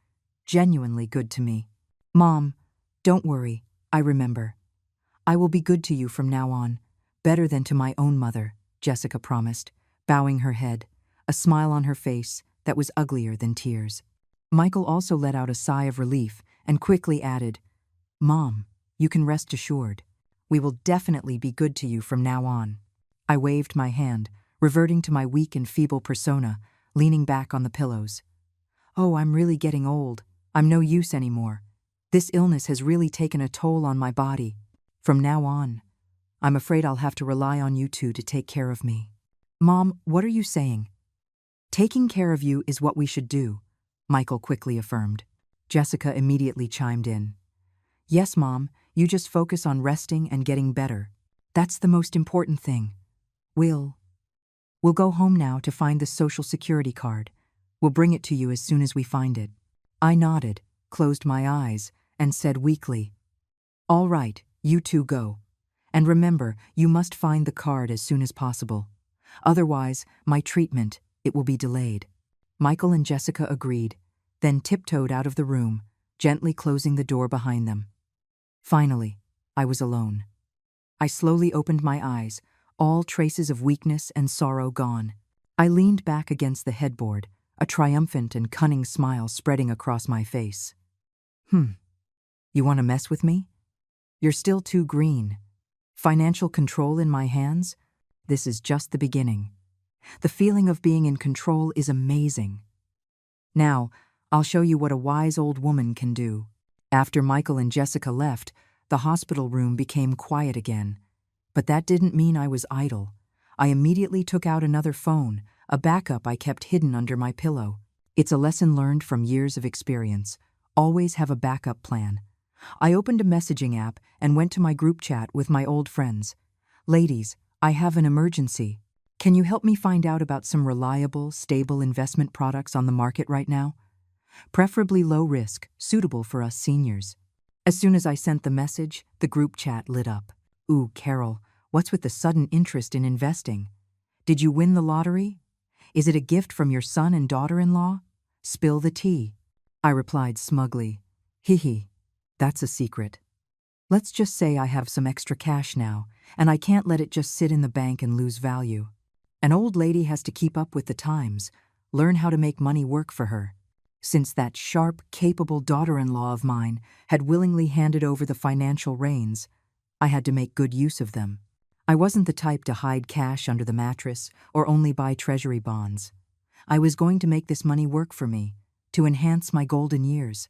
genuinely good to me. Mom, don't worry, I remember. I will be good to you from now on, better than to my own mother, Jessica promised, bowing her head, a smile on her face that was uglier than tears. Michael also let out a sigh of relief and quickly added, Mom, you can rest assured. We will definitely be good to you from now on. I waved my hand, reverting to my weak and feeble persona, leaning back on the pillows. Oh, I'm really getting old. I'm no use anymore. This illness has really taken a toll on my body. From now on, I'm afraid I'll have to rely on you two to take care of me. Mom, what are you saying? Taking care of you is what we should do, Michael quickly affirmed. Jessica immediately chimed in. Yes, Mom, you just focus on resting and getting better. That's the most important thing. We'll go home now to find the Social Security card. We'll bring it to you as soon as we find it. I nodded, closed my eyes, and said weakly, All right, you two go. And remember, you must find the card as soon as possible. Otherwise, my treatment, it will be delayed. Michael and Jessica agreed, then tiptoed out of the room, gently closing the door behind them. Finally, I was alone. I slowly opened my eyes, all traces of weakness and sorrow gone. I leaned back against the headboard, a triumphant and cunning smile spreading across my face. You want to mess with me? You're still too green. Financial control in my hands? This is just the beginning. The feeling of being in control is amazing. Now, I'll show you what a wise old woman can do. After Michael and Jessica left, the hospital room became quiet again. But that didn't mean I was idle. I immediately took out another phone, a backup I kept hidden under my pillow. It's a lesson learned from years of experience. Always have a backup plan. I opened a messaging app and went to my group chat with my old friends. Ladies, I have an emergency. Can you help me find out about some reliable, stable investment products on the market right now? Preferably low risk, suitable for us seniors. As soon as I sent the message, the group chat lit up. Ooh, Carol, what's with the sudden interest in investing? Did you win the lottery? Is it a gift from your son and daughter-in-law? Spill the tea. I replied smugly, hee, that's a secret. Let's just say I have some extra cash now, and I can't let it just sit in the bank and lose value. An old lady has to keep up with the times, learn how to make money work for her. Since that sharp, capable daughter-in-law of mine had willingly handed over the financial reins, I had to make good use of them. I wasn't the type to hide cash under the mattress or only buy treasury bonds. I was going to make this money work for me, to enhance my golden years.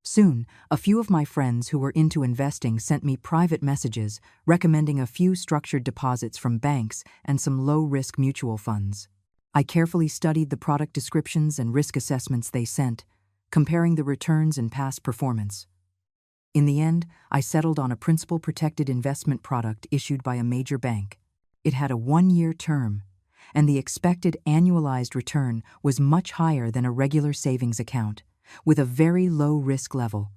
Soon, a few of my friends who were into investing sent me private messages recommending a few structured deposits from banks and some low-risk mutual funds. I carefully studied the product descriptions and risk assessments they sent, comparing the returns and past performance. In the end, I settled on a principal-protected investment product issued by a major bank. It had a 1-year term, and the expected annualized return was much higher than a regular savings account, with a very low risk level.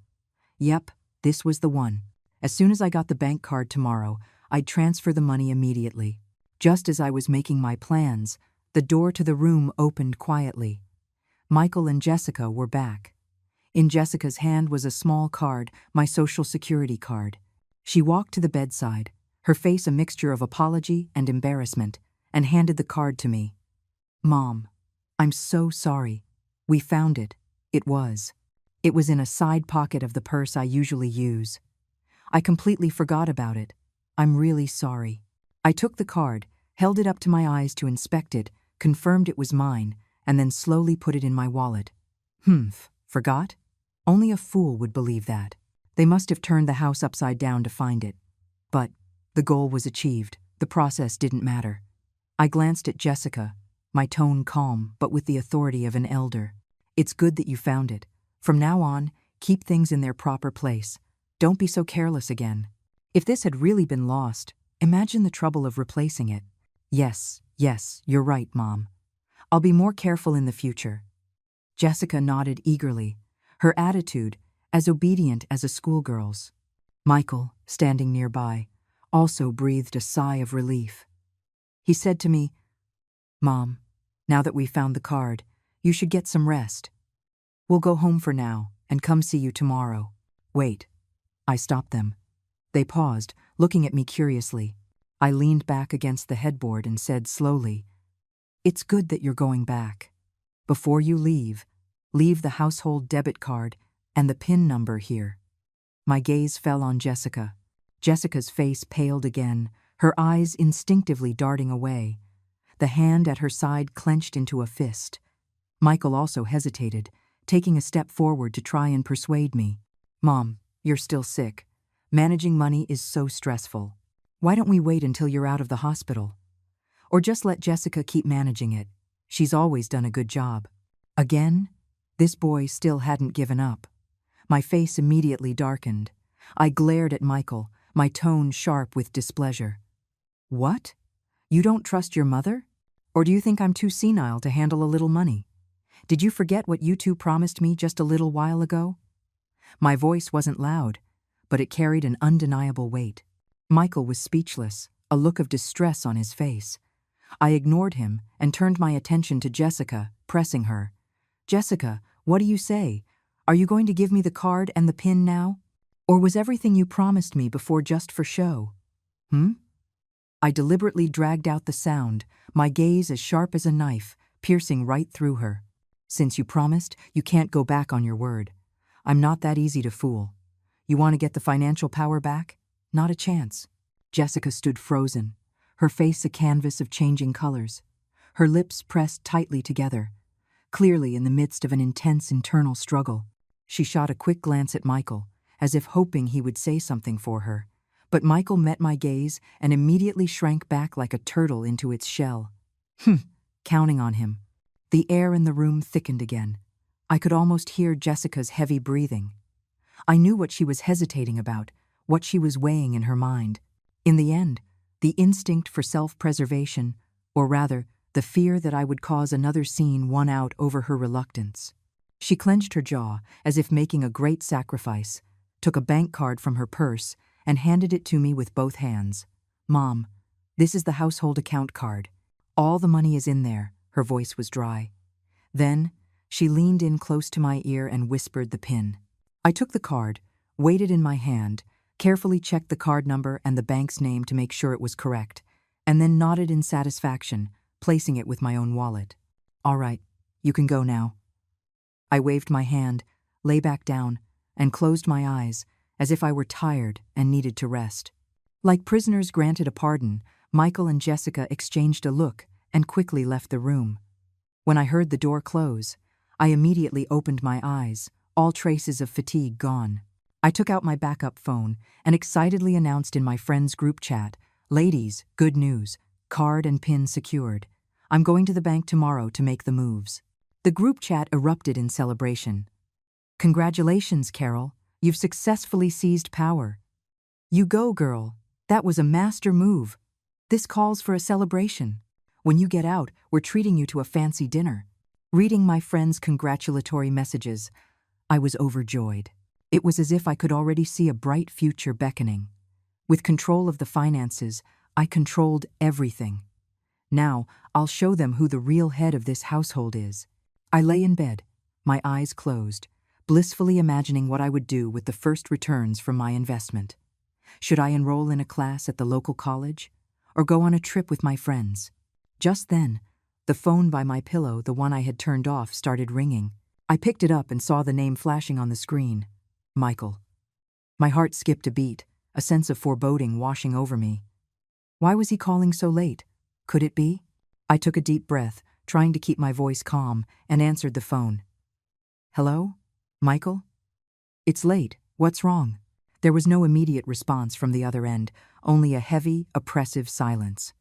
Yep, this was the one. As soon as I got the bank card tomorrow, I'd transfer the money immediately. Just as I was making my plans, the door to the room opened quietly. Michael and Jessica were back. In Jessica's hand was a small card, my Social Security card. She walked to the bedside, her face a mixture of apology and embarrassment, and handed the card to me. Mom, I'm so sorry. We found it. It was in a side pocket of the purse I usually use. I completely forgot about it. I'm really sorry. I took the card, held it up to my eyes to inspect it, confirmed it was mine, and then slowly put it in my wallet. Forgot? Only a fool would believe that. They must have turned the house upside down to find it. But the goal was achieved. The process didn't matter. I glanced at Jessica, my tone calm but with the authority of an elder. It's good that you found it. From now on, keep things in their proper place. Don't be so careless again. If this had really been lost, imagine the trouble of replacing it. Yes, you're right, Mom. I'll be more careful in the future. Jessica nodded eagerly, her attitude as obedient as a schoolgirl's. Michael, standing nearby, also breathed a sigh of relief. He said to me, Mom, now that we've found the card, you should get some rest. We'll go home for now and come see you tomorrow. Wait. I stopped them. They paused, looking at me curiously. I leaned back against the headboard and said slowly, It's good that you're going back. Before you leave the household debit card and the PIN number here. My gaze fell on Jessica. Jessica's face paled again, her eyes instinctively darting away. The hand at her side clenched into a fist. Michael also hesitated, taking a step forward to try and persuade me. Mom, you're still sick. Managing money is so stressful. Why don't we wait until you're out of the hospital? Or just let Jessica keep managing it. She's always done a good job. Again? This boy still hadn't given up. My face immediately darkened. I glared at Michael, my tone sharp with displeasure. What? You don't trust your mother? Or do you think I'm too senile to handle a little money? Did you forget what you two promised me just a little while ago? My voice wasn't loud, but it carried an undeniable weight. Michael was speechless, a look of distress on his face. I ignored him and turned my attention to Jessica, pressing her. Jessica, what do you say? Are you going to give me the card and the PIN now? Or was everything you promised me before just for show? I deliberately dragged out the sound, my gaze as sharp as a knife, piercing right through her. Since you promised, you can't go back on your word. I'm not that easy to fool. You want to get the financial power back? Not a chance. Jessica stood frozen, her face a canvas of changing colors, her lips pressed tightly together, clearly in the midst of an intense internal struggle. She shot a quick glance at Michael, as if hoping he would say something for her, but Michael met my gaze and immediately shrank back like a turtle into its shell. Counting on him. The air in the room thickened again. I could almost hear Jessica's heavy breathing. I knew what she was hesitating about, what she was weighing in her mind. In the end, the instinct for self-preservation, or rather, the fear that I would cause another scene, won out over her reluctance. She clenched her jaw, as if making a great sacrifice, took a bank card from her purse, and handed it to me with both hands. "Mom, this is the household account card. All the money is in there." Her voice was dry. Then, she leaned in close to my ear and whispered the PIN. I took the card, weighed it in my hand, carefully checked the card number and the bank's name to make sure it was correct, and then nodded in satisfaction, placing it with my own wallet. "All right, you can go now." I waved my hand, lay back down, and closed my eyes, as if I were tired and needed to rest. Like prisoners granted a pardon, Michael and Jessica exchanged a look and quickly left the room. When I heard the door close, I immediately opened my eyes, all traces of fatigue gone. I took out my backup phone and excitedly announced in my friends' group chat, "Ladies, good news, card and PIN secured. I'm going to the bank tomorrow to make the moves." The group chat erupted in celebration. "Congratulations, Carol. You've successfully seized power." "You go, girl. That was a master move. This calls for a celebration. When you get out, we're treating you to a fancy dinner." Reading my friends' congratulatory messages, I was overjoyed. It was as if I could already see a bright future beckoning. With control of the finances, I controlled everything. Now, I'll show them who the real head of this household is. I lay in bed, my eyes closed, blissfully imagining what I would do with the first returns from my investment. Should I enroll in a class at the local college, or go on a trip with my friends? Just then, the phone by my pillow, the one I had turned off, started ringing. I picked it up and saw the name flashing on the screen. Michael. My heart skipped a beat, a sense of foreboding washing over me. Why was he calling so late? Could it be? I took a deep breath, trying to keep my voice calm, and answered the phone. "Hello? Michael? It's late. What's wrong?" There was no immediate response from the other end, only a heavy, oppressive silence.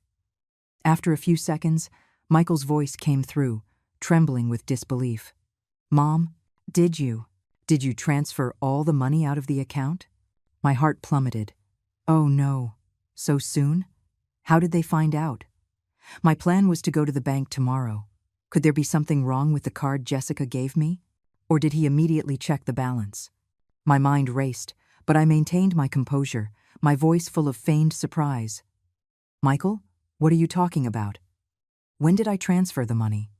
After a few seconds, Michael's voice came through, trembling with disbelief. "Mom, did you transfer all the money out of the account?" My heart plummeted. Oh no, so soon? How did they find out? My plan was to go to the bank tomorrow. Could there be something wrong with the card Jessica gave me? Or did he immediately check the balance? My mind raced, but I maintained my composure, my voice full of feigned surprise. "Michael, what are you talking about? When did I transfer the money?"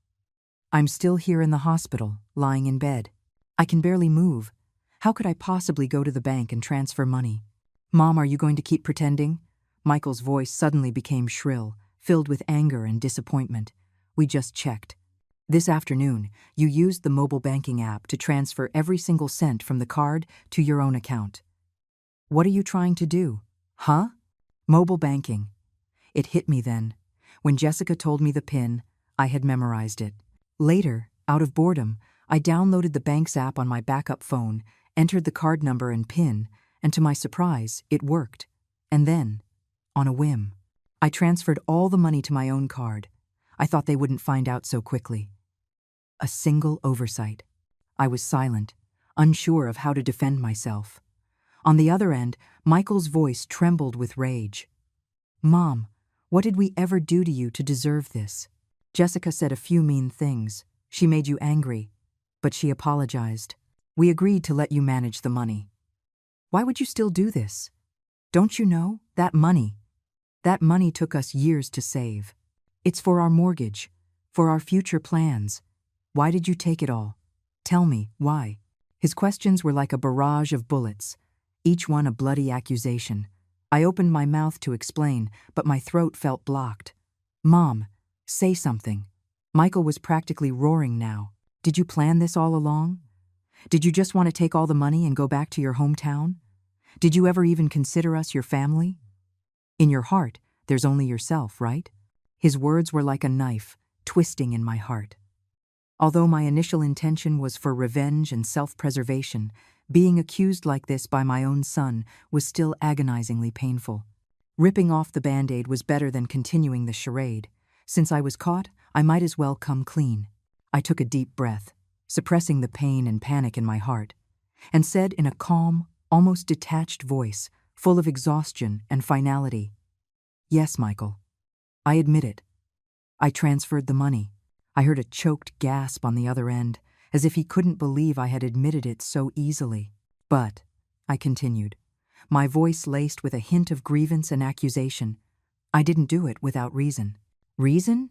"I'm still here in the hospital, lying in bed. I can barely move. How could I possibly go to the bank and transfer money?" "Mom, are you going to keep pretending?" Michael's voice suddenly became shrill, filled with anger and disappointment. "We just checked. This afternoon, you used the mobile banking app to transfer every single cent from the card to your own account." "What are you trying to do?" "Huh? Mobile banking." It hit me then. When Jessica told me the PIN, I had memorized it. Later, out of boredom, I downloaded the bank's app on my backup phone, entered the card number and PIN, and to my surprise, it worked. And then, on a whim, I transferred all the money to my own card. I thought they wouldn't find out so quickly. A single oversight. I was silent, unsure of how to defend myself. On the other end, Michael's voice trembled with rage. "Mom, what did we ever do to you to deserve this? Jessica said a few mean things. She made you angry, but she apologized. We agreed to let you manage the money. Why would you still do this? Don't you know, that money took us years to save. It's for our mortgage, for our future plans. Why did you take it all? Tell me, why?" His questions were like a barrage of bullets, each one a bloody accusation. I opened my mouth to explain, but my throat felt blocked. "Mom, say something." Michael was practically roaring now. "Did you plan this all along? Did you just want to take all the money and go back to your hometown? Did you ever even consider us your family? In your heart, there's only yourself, right?" His words were like a knife, twisting in my heart. Although my initial intention was for revenge and self-preservation, being accused like this by my own son was still agonizingly painful. Ripping off the Band-Aid was better than continuing the charade. Since I was caught, I might as well come clean. I took a deep breath. suppressing the pain and panic in my heart, and said in a calm, almost detached voice, full of exhaustion and finality, "Yes, Michael. I admit it. I transferred the money." I heard a choked gasp on the other end, as if he couldn't believe I had admitted it so easily. "But," I continued, my voice laced with a hint of grievance and accusation, "I didn't do it without reason." "Reason?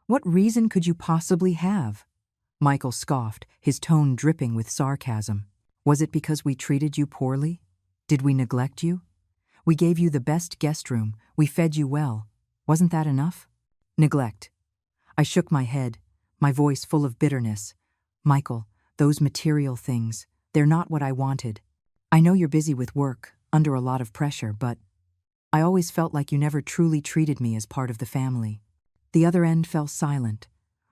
What reason could you possibly have?" Michael scoffed, his tone dripping with sarcasm. "Was it because we treated you poorly? Did we neglect you? We gave you the best guest room, we fed you well. Wasn't that enough?" "Neglect." I shook my head, my voice full of bitterness. "Michael, those material things, they're not what I wanted. I know you're busy with work, under a lot of pressure, but I always felt like you never truly treated me as part of the family." The other end fell silent.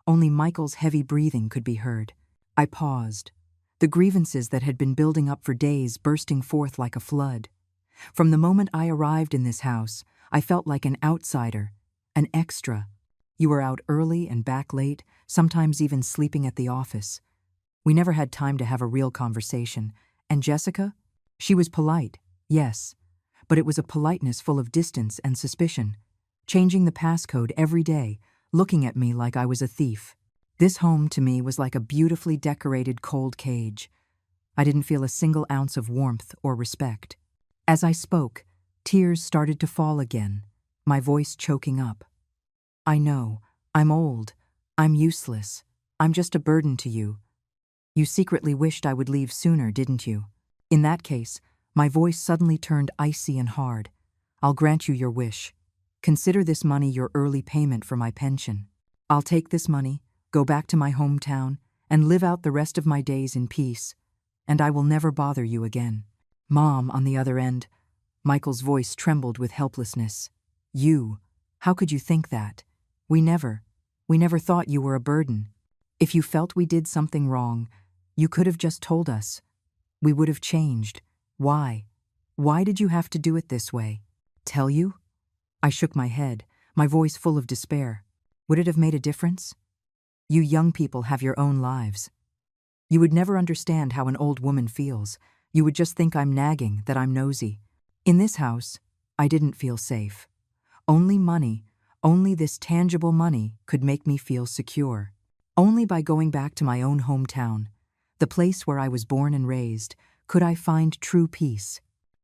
Only Michael's heavy breathing could be heard. I paused, the grievances that had been building up for days bursting forth like a flood. From the moment I arrived in this house, I felt like an outsider, an extra. You were out early and back late, sometimes even sleeping at the office. We never had time to have a real conversation. And Jessica? She was polite, yes, but it was a politeness full of distance and suspicion, changing the passcode every day, looking at me like I was a thief. This home to me was like a beautifully decorated cold cage. I didn't feel a single ounce of warmth or respect. As I spoke, tears started to fall again, my voice choking up. "I know, I'm old, I'm useless, I'm just a burden to you. You secretly wished I would leave sooner, didn't you?" In that case, my voice suddenly turned icy and hard. "I'll grant you your wish. Consider this money your early payment for my pension. I'll take this money, go back to my hometown, and live out the rest of my days in peace, and I will never bother you again." Mom, on the other end, Michael's voice trembled with helplessness. "You, how could you think that? We never thought you were a burden. If you felt we did something wrong, you could have just told us. We would have changed. Why? Why did you have to do it this way?" "Tell you?" I shook my head, my voice full of despair. "Would it have made a difference? You young people have your own lives. You would never understand how an old woman feels. You would just think I'm nagging, that I'm nosy. In this house, I didn't feel safe. Only money, only this tangible money could make me feel secure. Only by going back to my own hometown, the place where I was born and raised, could I find true peace."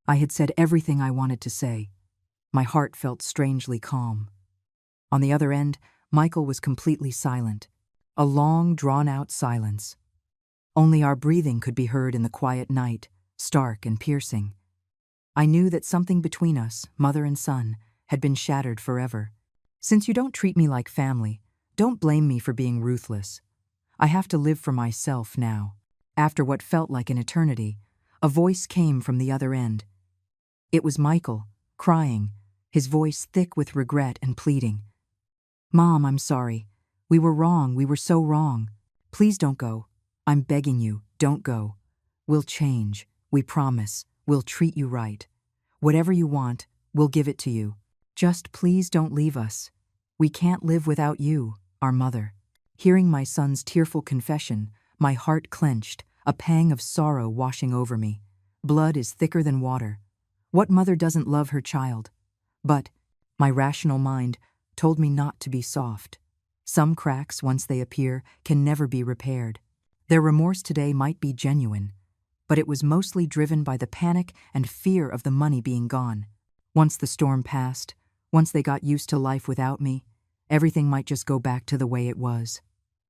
I had said everything I wanted to say. My heart felt strangely calm. On the other end, Michael was completely silent, a long, drawn-out silence. Only our breathing could be heard in the quiet night, stark and piercing. I knew that something between us, mother and son, had been shattered forever. "Since you don't treat me like family, don't blame me for being ruthless. I have to live for myself now." After what felt like an eternity, a voice came from the other end. It was Michael, crying, his voice thick with regret and pleading. "Mom, I'm sorry. We were wrong, we were so wrong. Please don't go. I'm begging you, don't go. We'll change, we promise. We'll treat you right. Whatever you want, we'll give it to you. Just please don't leave us. We can't live without you, our mother." Hearing my son's tearful confession, my heart clenched, a pang of sorrow washing over me. Blood is thicker than water. What mother doesn't love her child? But my rational mind told me not to be soft. Some cracks, once they appear, can never be repaired. Their remorse today might be genuine, but it was mostly driven by the panic and fear of the money being gone. Once the storm passed, once they got used to life without me, everything might just go back to the way it was.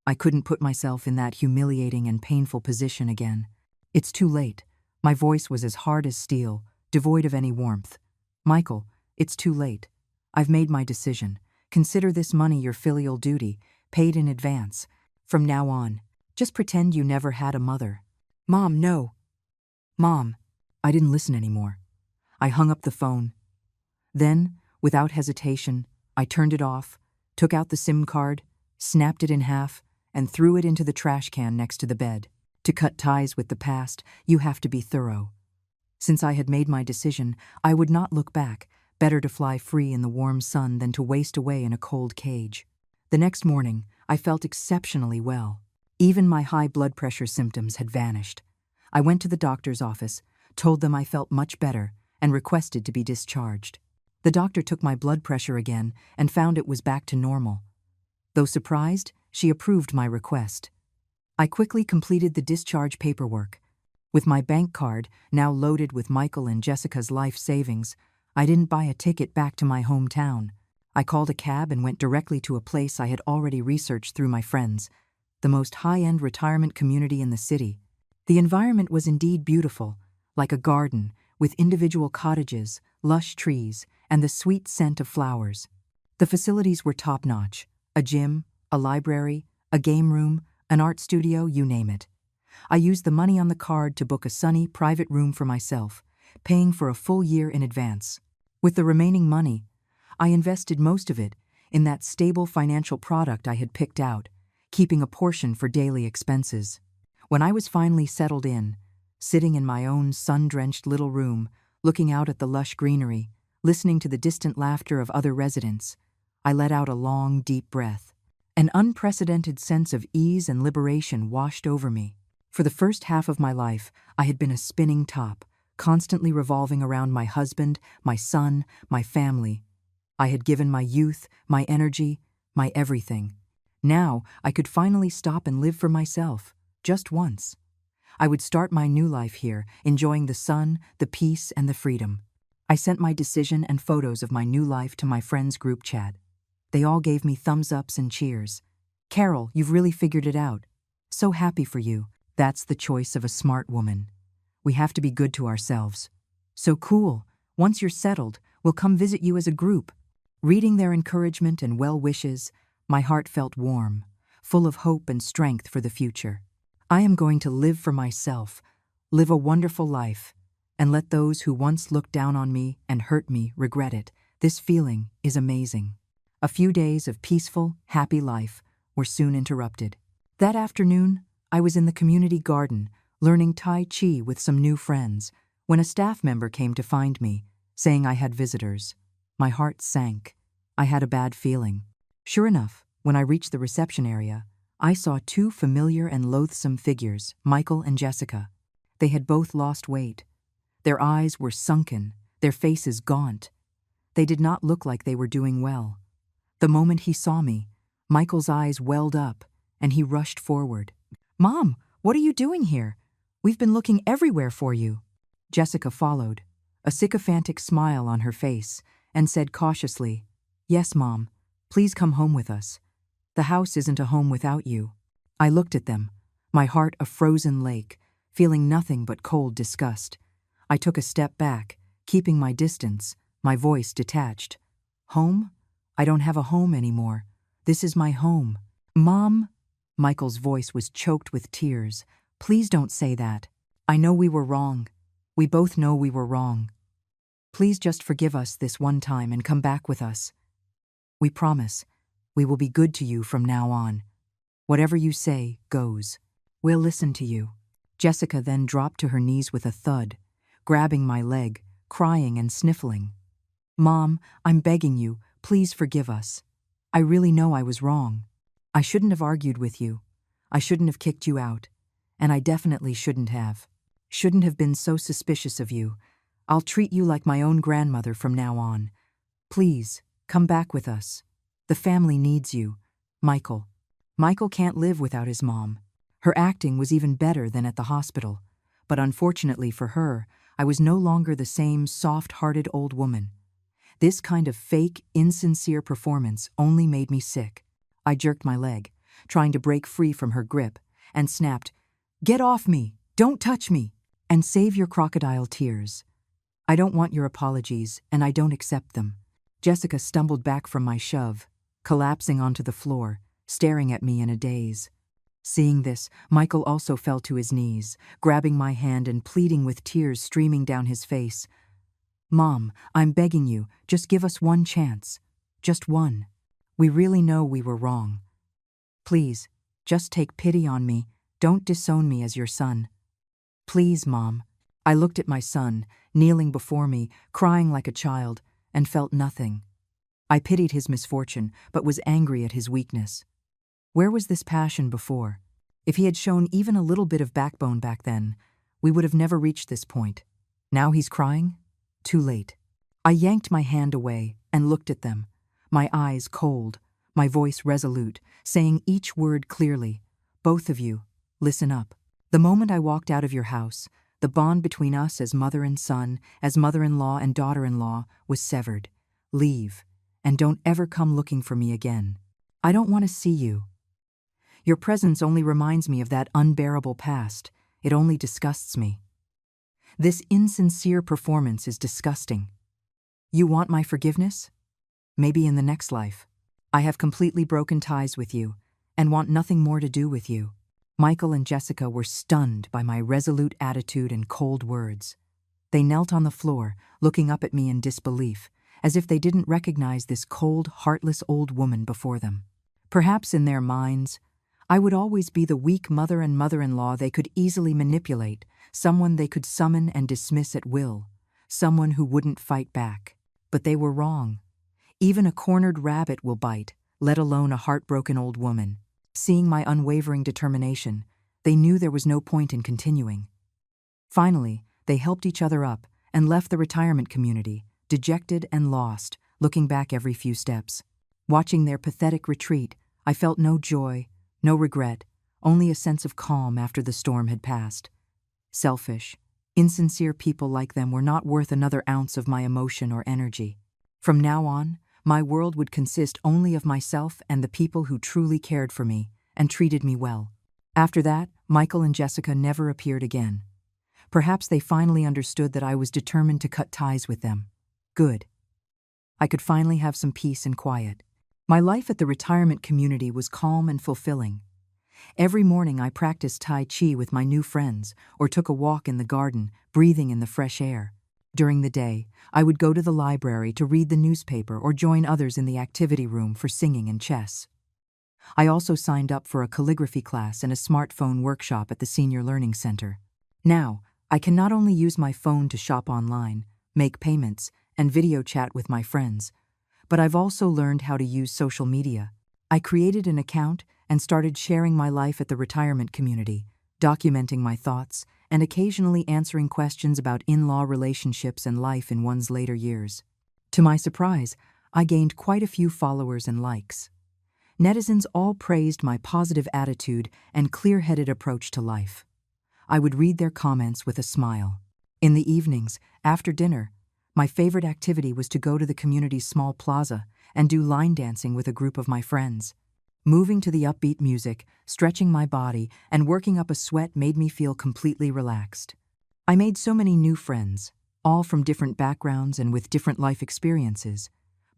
I couldn't put myself in that humiliating and painful position again. "It's too late." My voice was as hard as steel, devoid of any warmth. "Michael, it's too late. I've made my decision. Consider this money your filial duty, paid in advance. From now on, just pretend you never had a mother." "Mom, no." "Mom." I didn't listen anymore. I hung up the phone. Then, without hesitation, I turned it off, took out the SIM card, snapped it in half, and threw it into the trash can next to the bed. To cut ties with the past, you have to be thorough. Since I had made my decision, I would not look back. Better to fly free in the warm sun than to waste away in a cold cage. The next morning, I felt exceptionally well. Even my high blood pressure symptoms had vanished. I went to the doctor's office, told them I felt much better, and requested to be discharged. The doctor took my blood pressure again and found it was back to normal. Though surprised, she approved my request. I quickly completed the discharge paperwork. With my bank card, now loaded with Michael and Jessica's life savings, I didn't buy a ticket back to my hometown. I called a cab and went directly to a place I had already researched through my friends, the most high-end retirement community in the city. The environment was indeed beautiful, like a garden, with individual cottages, lush trees, and the sweet scent of flowers. The facilities were top-notch: a gym, a library, a game room, an art studio, you name it. I used the money on the card to book a sunny, private room for myself, paying for a full year in advance. With the remaining money, I invested most of it in that stable financial product I had picked out, keeping a portion for daily expenses. When I was finally settled in, sitting in my own sun-drenched little room, looking out at the lush greenery, listening to the distant laughter of other residents, I let out a long, deep breath. An unprecedented sense of ease and liberation washed over me. For the first half of my life, I had been a spinning top, constantly revolving around my husband, my son, my family. I had given my youth, my energy, my everything. Now, I could finally stop and live for myself, just once. I would start my new life here, enjoying the sun, the peace, and the freedom. I sent my decision and photos of my new life to my friends' group chat. They all gave me thumbs-ups and cheers. "Carol, you've really figured it out. So happy for you. That's the choice of a smart woman. We have to be good to ourselves. So cool. Once you're settled, we'll come visit you as a group." Reading their encouragement and well wishes, my heart felt warm, full of hope and strength for the future. I am going to live for myself, live a wonderful life, and let those who once looked down on me and hurt me regret it. This feeling is amazing. A few days of peaceful, happy life were soon interrupted. That afternoon, I was in the community garden, learning Tai Chi with some new friends, when a staff member came to find me, saying I had visitors. My heart sank. I had a bad feeling. Sure enough, when I reached the reception area, I saw two familiar and loathsome figures, Michael and Jessica. They had both lost weight. Their eyes were sunken, their faces gaunt. They did not look like they were doing well. The moment he saw me, Michael's eyes welled up, and he rushed forward. "Mom, what are you doing here? We've been looking everywhere for you." Jessica followed, a sycophantic smile on her face, and said cautiously, "Yes, Mom, please come home with us. The house isn't a home without you." I looked at them, my heart a frozen lake, feeling nothing but cold disgust. I took a step back, keeping my distance, my voice detached. "Home? I don't have a home anymore. This is my home." "Mom," Michael's voice was choked with tears. "Please don't say that. I know we were wrong. We both know we were wrong. Please just forgive us this one time and come back with us. We promise. We will be good to you from now on. Whatever you say goes. We'll listen to you." Jessica then dropped to her knees with a thud, grabbing my leg, crying and sniffling. "Mom, I'm begging you, please forgive us. I really know I was wrong. I shouldn't have argued with you. I shouldn't have kicked you out. And I definitely shouldn't have. Shouldn't have been so suspicious of you. I'll treat you like my own grandmother from now on. Please, come back with us. The family needs you. Michael." Michael can't live without his mom. Her acting was even better than at the hospital, but unfortunately for her, I was no longer the same soft-hearted old woman. This kind of fake, insincere performance only made me sick. I jerked my leg, trying to break free from her grip, and snapped, "Get off me! Don't touch me! And save your crocodile tears. I don't want your apologies, and I don't accept them." Jessica stumbled back from my shove, collapsing onto the floor, staring at me in a daze. Seeing this, Michael also fell to his knees, grabbing my hand and pleading with tears streaming down his face. "Mom, I'm begging you, just give us one chance. Just one. We really know we were wrong. Please, just take pity on me. Don't disown me as your son. Please, Mom." I looked at my son, kneeling before me, crying like a child, and felt nothing. I pitied his misfortune, but was angry at his weakness. Where was this passion before? If he had shown even a little bit of backbone back then, we would have never reached this point. Now he's crying? Too late. I yanked my hand away and looked at them, my eyes cold, my voice resolute, saying each word clearly. Both of you, listen up. The moment I walked out of your house, the bond between us as mother and son, as mother-in-law and daughter-in-law, was severed. Leave, and don't ever come looking for me again. I don't want to see you. Your presence only reminds me of that unbearable past. It only disgusts me. This insincere performance is disgusting. You want my forgiveness? Maybe in the next life. I have completely broken ties with you and want nothing more to do with you. Michael and Jessica were stunned by my resolute attitude and cold words. They knelt on the floor, looking up at me in disbelief, as if they didn't recognize this cold, heartless old woman before them. Perhaps in their minds, I would always be the weak mother and mother-in-law they could easily manipulate, someone they could summon and dismiss at will, someone who wouldn't fight back. But they were wrong. Even a cornered rabbit will bite, let alone a heartbroken old woman. Seeing my unwavering determination, they knew there was no point in continuing. Finally, they helped each other up and left the retirement community, dejected and lost, looking back every few steps. Watching their pathetic retreat, I felt no joy, no regret, only a sense of calm after the storm had passed. Selfish, insincere people like them were not worth another ounce of my emotion or energy. From now on, my world would consist only of myself and the people who truly cared for me and treated me well. After that, Michael and Jessica never appeared again. Perhaps they finally understood that I was determined to cut ties with them. Good. I could finally have some peace and quiet. My life at the retirement community was calm and fulfilling. Every morning I practiced Tai Chi with my new friends or took a walk in the garden, breathing in the fresh air. During the day, I would go to the library to read the newspaper or join others in the activity room for singing and chess. I also signed up for a calligraphy class and a smartphone workshop at the Senior Learning Center. Now, I can not only use my phone to shop online, make payments, and video chat with my friends, but I've also learned how to use social media. I created an account and started sharing my life at the retirement community, documenting my thoughts, and occasionally answering questions about in-law relationships and life in one's later years. To my surprise, I gained quite a few followers and likes. Netizens all praised my positive attitude and clear-headed approach to life. I would read their comments with a smile. In the evenings, after dinner, my favorite activity was to go to the community's small plaza and do line dancing with a group of my friends. Moving to the upbeat music, stretching my body, and working up a sweat made me feel completely relaxed. I made so many new friends, all from different backgrounds and with different life experiences,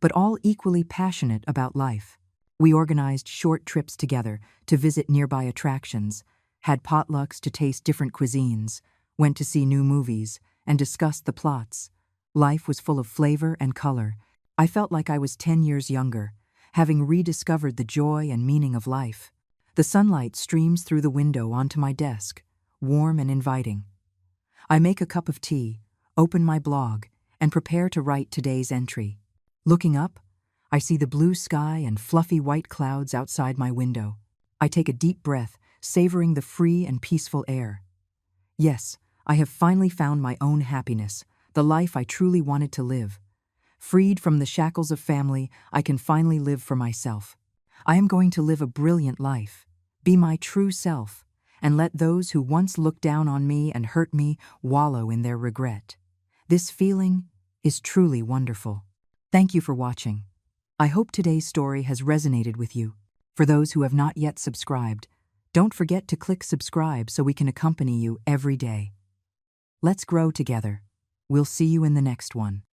but all equally passionate about life. We organized short trips together to visit nearby attractions, had potlucks to taste different cuisines, went to see new movies, and discussed the plots. Life was full of flavor and color. I felt like I was 10 years younger, having rediscovered the joy and meaning of life. The sunlight streams through the window onto my desk, warm and inviting. I make a cup of tea, open my blog, and prepare to write today's entry. Looking up, I see the blue sky and fluffy white clouds outside my window. I take a deep breath, savoring the free and peaceful air. Yes, I have finally found my own happiness, the life I truly wanted to live. Freed from the shackles of family, I can finally live for myself. I am going to live a brilliant life, be my true self, and let those who once looked down on me and hurt me wallow in their regret. This feeling is truly wonderful. Thank you for watching. I hope today's story has resonated with you. For those who have not yet subscribed, don't forget to click subscribe so we can accompany you every day. Let's grow together. We'll see you in the next one.